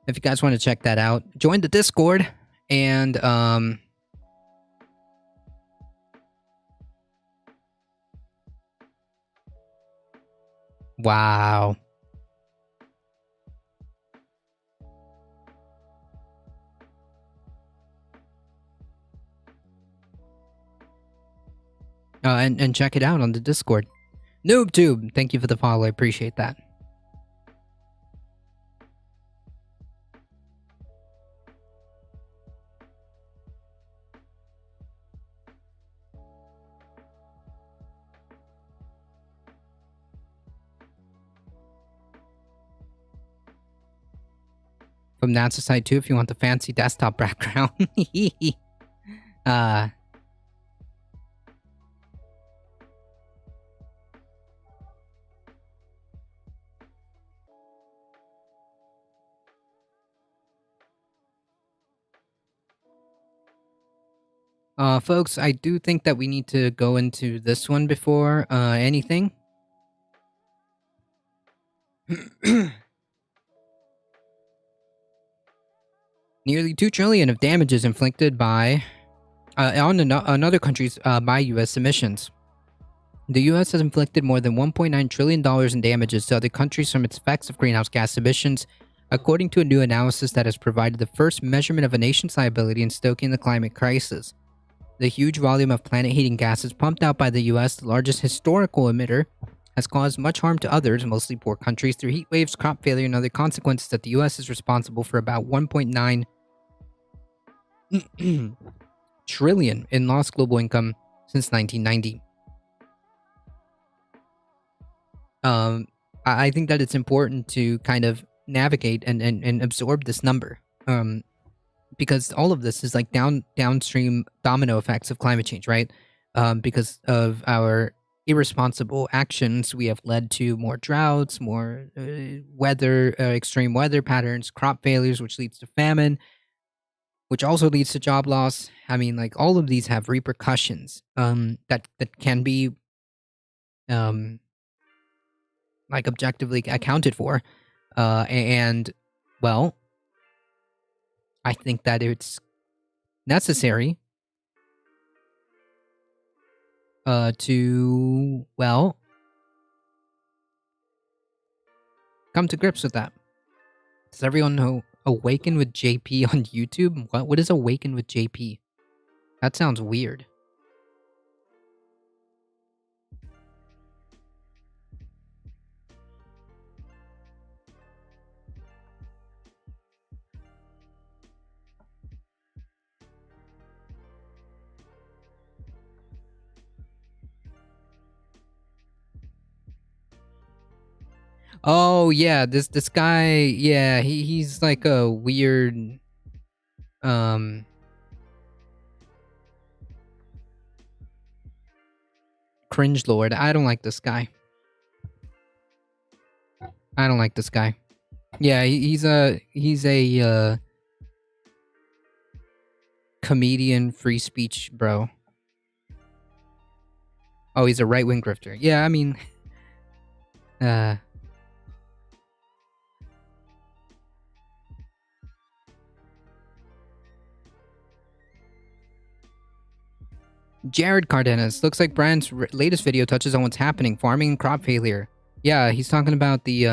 A: If you guys want to check that out, join the Discord and wow. And check it out on the Discord. NoobTube, thank you for the follow. I appreciate that. From NASA side too, if you want the fancy desktop background. Folks, I do think that we need to go into this one before anything. Nearly $2 trillion of damages inflicted by on other countries by U.S. emissions. The U.S. has inflicted more than $1.9 trillion in damages to other countries from its effects of greenhouse gas emissions, according to a new analysis that has provided the first measurement of a nation's liability in stoking the climate crisis. The huge volume of planet-heating gases pumped out by the U.S., the largest historical emitter, has caused much harm to others, mostly poor countries, through heat waves, crop failure, and other consequences that the U.S. is responsible for about $1.9 trillion in lost global income since 1990. I think that it's important to kind of navigate and absorb this number, because all of this is like downstream domino effects of climate change, right? Because of our irresponsible actions, we have led to more droughts, more extreme weather patterns, crop failures, which leads to famine, which also leads to job loss. I mean, like, all of these have repercussions that can be like objectively accounted for, and well, I think that it's necessary to, well, come to grips with that. Does everyone know Awaken with JP on YouTube? What is Awaken with JP? That sounds weird. Oh yeah, this guy, yeah, he's like a weird cringe lord. I don't like this guy. I don't like this guy. Yeah, he's a comedian, free speech bro. Oh, he's a right-wing grifter. Yeah, I mean, Jared Cardenas. Looks like Brian's latest video touches on what's happening. Farming and crop failure. Yeah, he's talking about the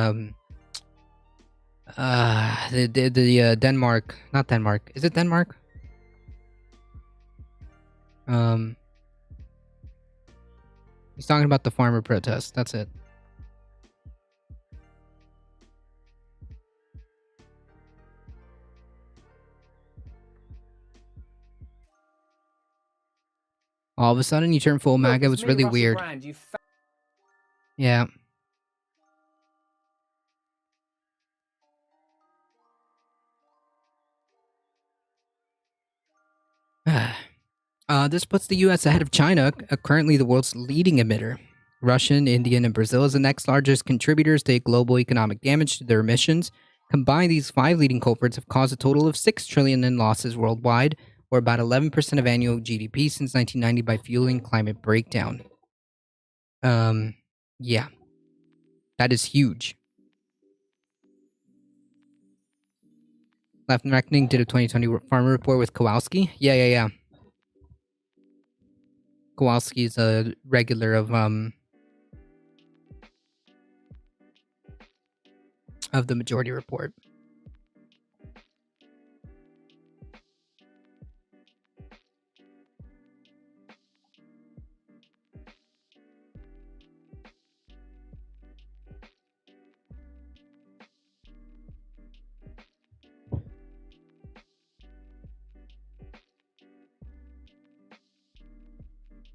A: Denmark. Not Denmark. Is it Denmark? He's talking about the farmer protest. That's it. All of a sudden, you turn full MAGA. It was really weird. Yeah. This puts the U.S. ahead of China, currently the world's leading emitter. Russian, Indian, and Brazil as the next largest contributors to global economic damage to their emissions. Combined, these 5 leading culprits have caused a total of $6 trillion in losses worldwide, or about 11% of annual GDP since 1990, by fueling climate breakdown. Yeah. That is huge. Left and Reckoning did a 2020 farmer report with Kowalski. Yeah. Kowalski is a regular of the Majority Report.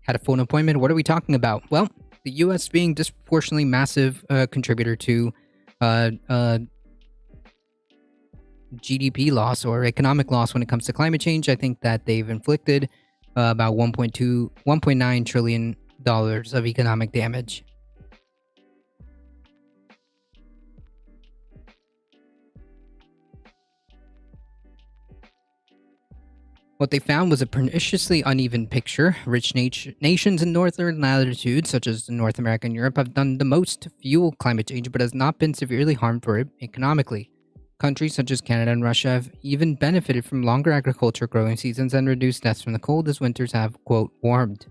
A: Had a phone appointment. What are we talking about? Well, the U.S. being disproportionately massive contributor to GDP loss or economic loss when it comes to climate change. I think that they've inflicted about $1.9 trillion of economic damage. What they found was a perniciously uneven picture. Rich nations in northern latitudes, such as North America and Europe, have done the most to fuel climate change, but has not been severely harmed for it economically. Countries such as Canada and Russia have even benefited from longer agriculture growing seasons and reduced deaths from the cold as winters have, quote, warmed.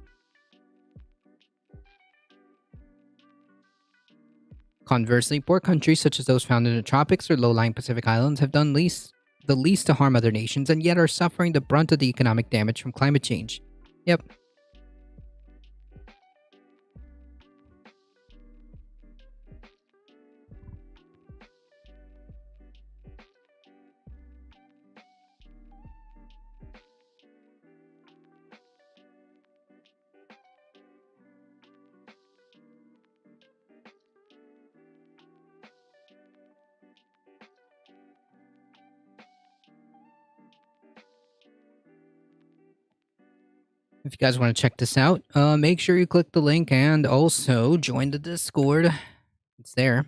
A: Conversely, poor countries such as those found in the tropics or low-lying Pacific islands have done the least to harm other nations and yet are suffering the brunt of the economic damage from climate change. Yep. If you guys want to check this out, make sure you click the link and also join the Discord. It's there.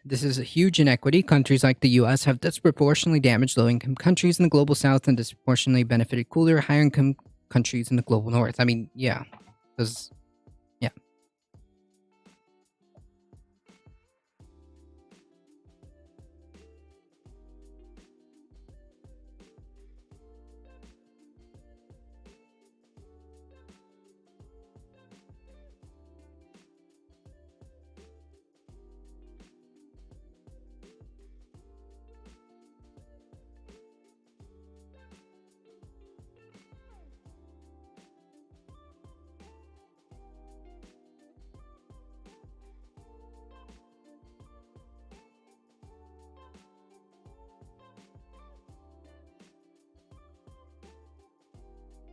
A: This is a huge inequity. Countries like the US have disproportionately damaged low-income countries in the global south and disproportionately benefited cooler, higher-income countries in the global north. I mean, yeah. Because, yeah.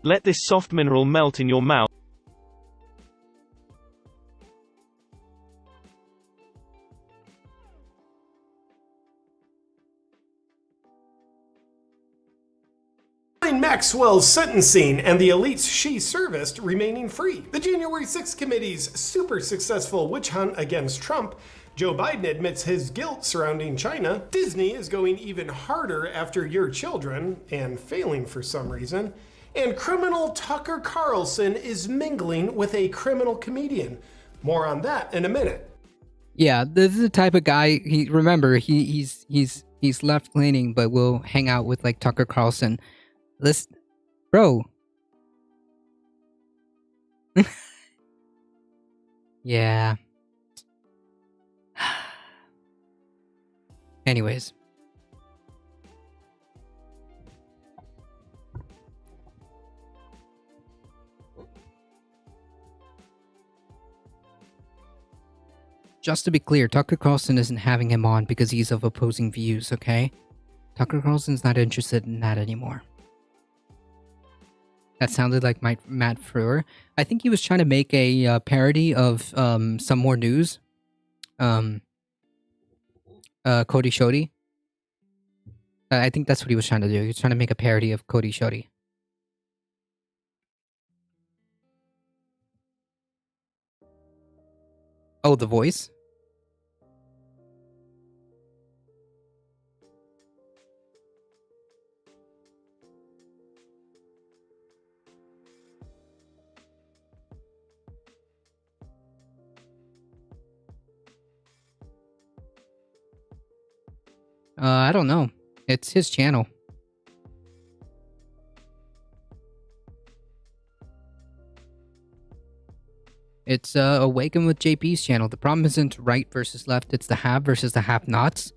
O: Let this soft mineral melt in your mouth.
P: Maxwell's sentencing and the elites she serviced remaining free. The January 6th committee's super successful witch hunt against Trump. Joe Biden admits his guilt surrounding China. Disney is going even harder after your children and failing for some reason. And criminal Tucker Carlson is mingling with a criminal comedian. More on that in a minute.
A: Yeah, this is the type of guy. He's left leaning, but will hang out with like Tucker Carlson. Listen, bro. Yeah. Anyways. Just to be clear, Tucker Carlson isn't having him on because he's of opposing views, okay? Tucker Carlson's not interested in that anymore. That sounded like Matt Frewer. I think he was trying to make a parody of Some More News. Cody Shoddy. I think that's what he was trying to do. He was trying to make a parody of Cody Shoddy. Oh, The Voice? I don't know. It's his channel. It's Awaken with JP's channel. The problem isn't right versus left, it's the have versus the have-nots.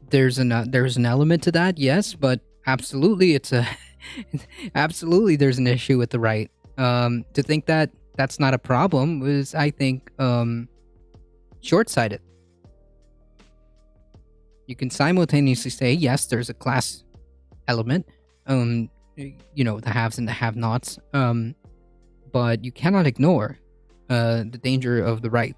A: There's an element to that, yes, but absolutely it's a absolutely there's an issue with the right. To think that that's not a problem is, I think, short-sighted. You can simultaneously say, yes, there's a class element, you know, the haves and the have-nots, but you cannot ignore the danger of the right.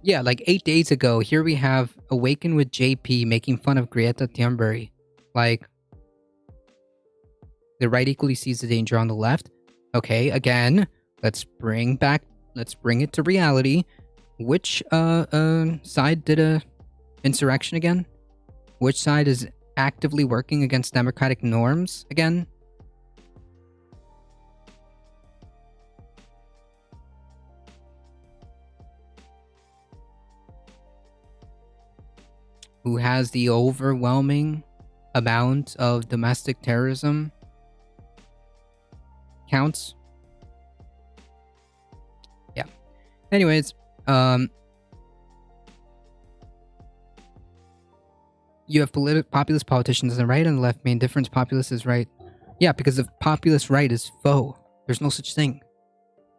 A: Yeah, like 8 days ago, here we have Awaken with JP making fun of Greta Thunberg. Like, the right equally sees the danger on the left. Okay, again, let's bring it to reality. Which side did a insurrection again? Which side is actively working against democratic norms again? Who has the overwhelming amount of domestic terrorism counts? Yeah. Anyways, you have populist politicians on the right and the left. Main difference, populist is right. Yeah, because the populist right is faux. There's no such thing.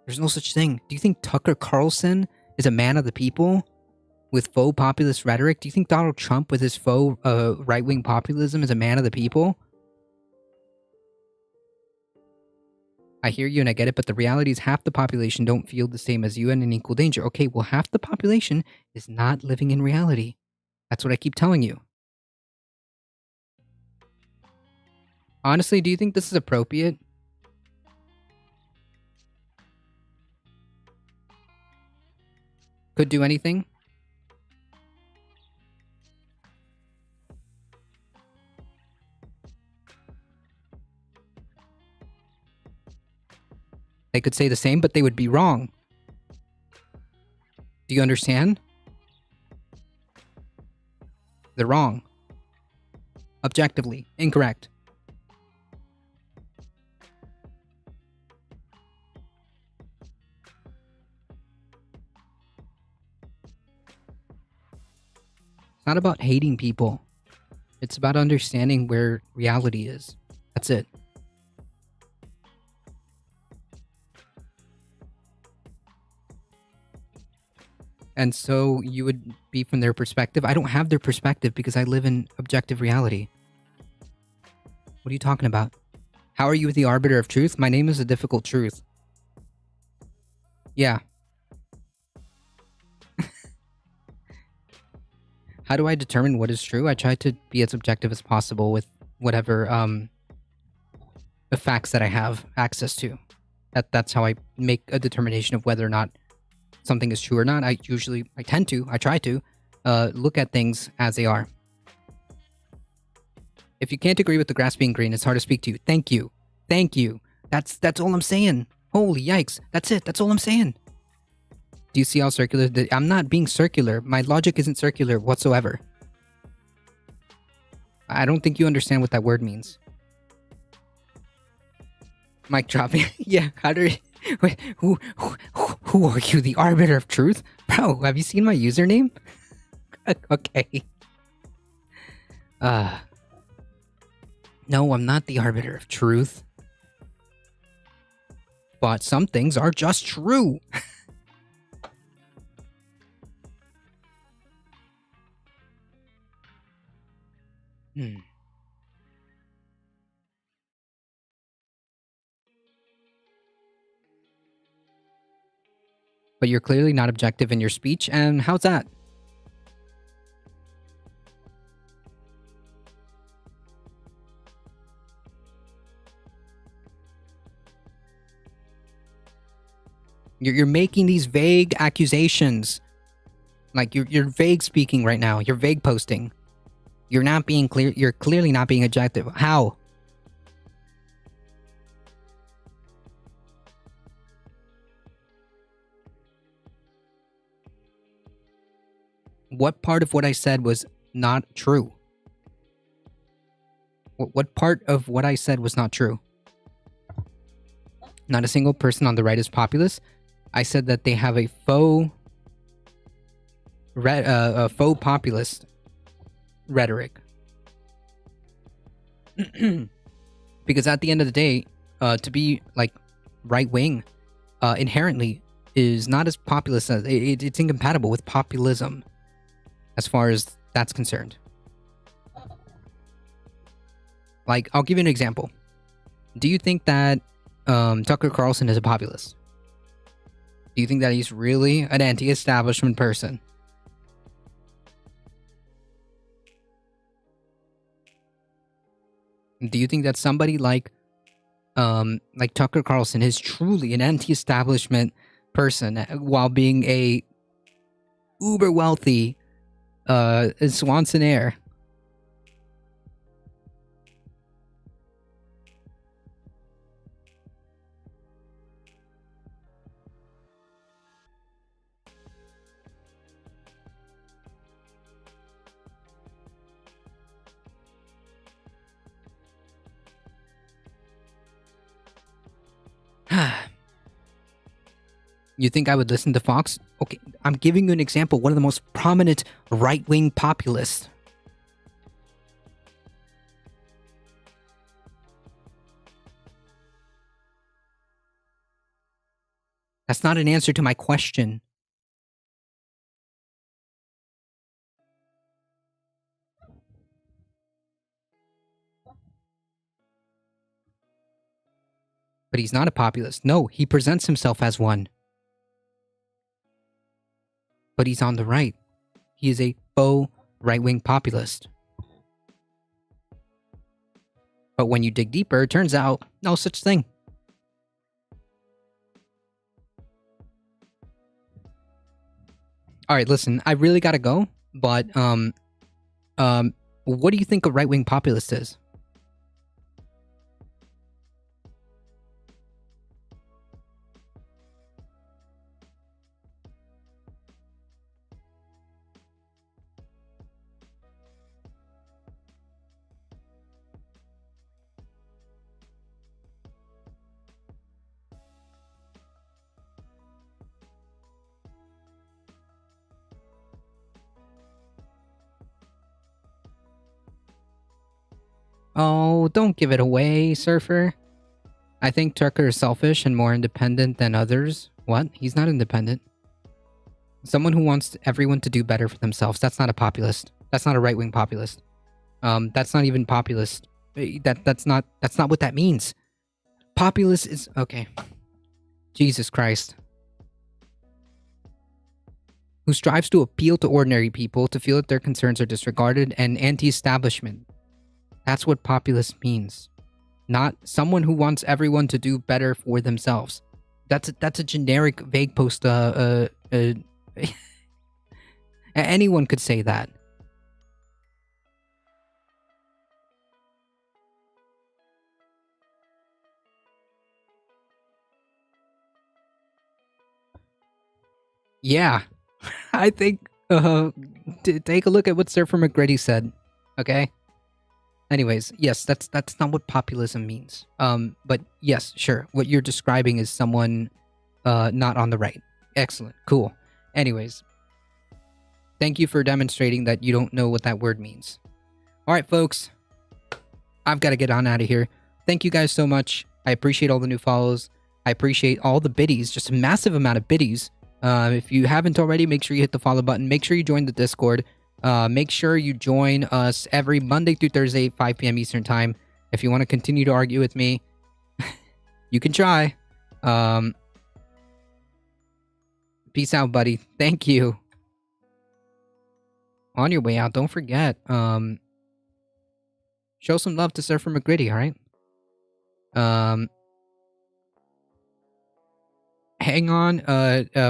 A: There's no such thing. Do you think Tucker Carlson is a man of the people with faux populist rhetoric? Do you think Donald Trump with his faux right-wing populism is a man of the people? I hear you and I get it, but the reality is half the population don't feel the same as you and in equal danger. Okay, well, half the population is not living in reality. That's what I keep telling you. Honestly, do you think this is appropriate? Could do anything? They could say the same, but they would be wrong. Do you understand? They're wrong. Objectively, incorrect. It's not about hating people. It's about understanding where reality is. That's it. And so you would be from their perspective. I don't have their perspective because I live in objective reality. What are you talking about? How are you the arbiter of truth? My name is a difficult truth. Yeah. How do I determine what is true? I try to be as objective as possible with whatever the facts that I have access to. That's how I make a determination of whether or not something is true or not. I try to look at things as they are. If you can't agree with the grass being green, it's hard to speak to you. Thank you. Thank you. That's all I'm saying. Holy yikes. That's it. That's all I'm saying. Do you see how circular? I'm not being circular. My logic isn't circular whatsoever. I don't think you understand what that word means. Mic dropping. Yeah, how do wait, who are you, the arbiter of truth? Bro, have you seen my username? Okay. No, I'm not the arbiter of truth. But some things are just true. But you're clearly not objective in your speech, and how's that? You're making these vague accusations. Like, you're vague speaking right now. You're vague posting. You're not being clear. You're clearly not being objective. How? What part of what I said was not true? What part of what I said was not true? Not a single person on the right is populist. I said that they have a faux populist rhetoric. Because at the end of the day, to be like right wing inherently is not as populist as it's incompatible with populism as far as that's concerned. Like, I'll give you an example. Do you think that Tucker Carlson is a populist? Do you think that he's really an anti-establishment person? Do you think that somebody like Tucker Carlson is truly an anti-establishment person while being a uber wealthy Swanson heir? You think I would listen to Fox? Okay, I'm giving you an example. One of the most prominent right-wing populists. That's not an answer to my question. But he's not a populist. No, he presents himself as one. But he's on the right. He is a faux right-wing populist. But when you dig deeper, it turns out no such thing. All right, listen, I really gotta go. But what do you think a right-wing populist is? Oh, don't give it away, Surfer. I think Tucker is selfish and more independent than others. What? He's not independent. Someone who wants everyone to do better for themselves. That's not a populist. That's not a right-wing populist. That's not even populist. That's not what that means. Populist is... Okay. Jesus Christ. Who strives to appeal to ordinary people to feel that their concerns are disregarded and anti-establishment. That's what populist means. Not someone who wants everyone to do better for themselves. That's a generic, vague post. Anyone could say that. Yeah, I think. Take a look at what Surfer McGrady said. Okay. Anyways, yes, that's not what populism means. But yes, sure. What you're describing is someone not on the right. Excellent. Cool. Anyways, thank you for demonstrating that you don't know what that word means. All right, folks. I've got to get on out of here. Thank you guys so much. I appreciate all the new follows. I appreciate all the biddies. Just a massive amount of biddies. If you haven't already, make sure you hit the follow button. Make sure you join the Discord. Make sure you join us every Monday through Thursday, 5 p.m. Eastern Time. If you want to continue to argue with me, you can try. Peace out, buddy. Thank you. On your way out, don't forget. Show some love to Surfer McGritty, alright? Hang on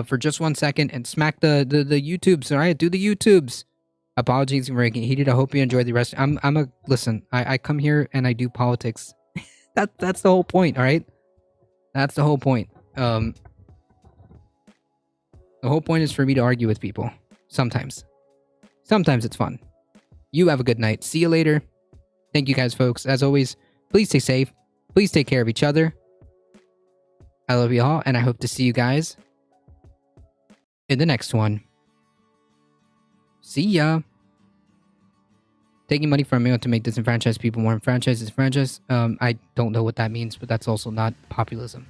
A: for just 1 second and smack the YouTubes, alright? Do the YouTubes. Apologies for making heated. I hope you enjoy the rest. Listen, I come here and I do politics. That's the whole point, alright? That's the whole point. The whole point is for me to argue with people. Sometimes. Sometimes it's fun. You have a good night. See you later. Thank you guys, folks. As always, please stay safe. Please take care of each other. I love you all, and I hope to see you guys in the next one. See ya. Taking money from me to make disenfranchised people more enfranchised is franchise. I don't know what that means, but that's also not populism.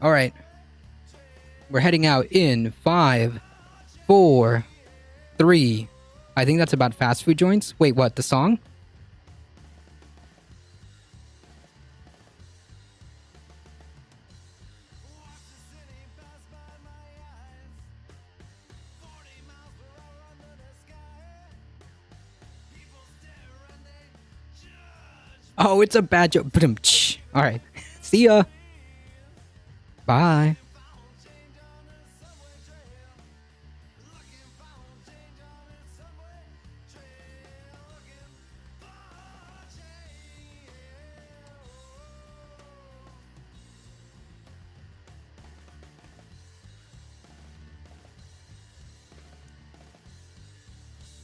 A: All right. We're heading out in 5, 4, 3. I think that's about fast food joints. Wait, what? The song? Oh, it's a bad joke. All right. See ya. Bye.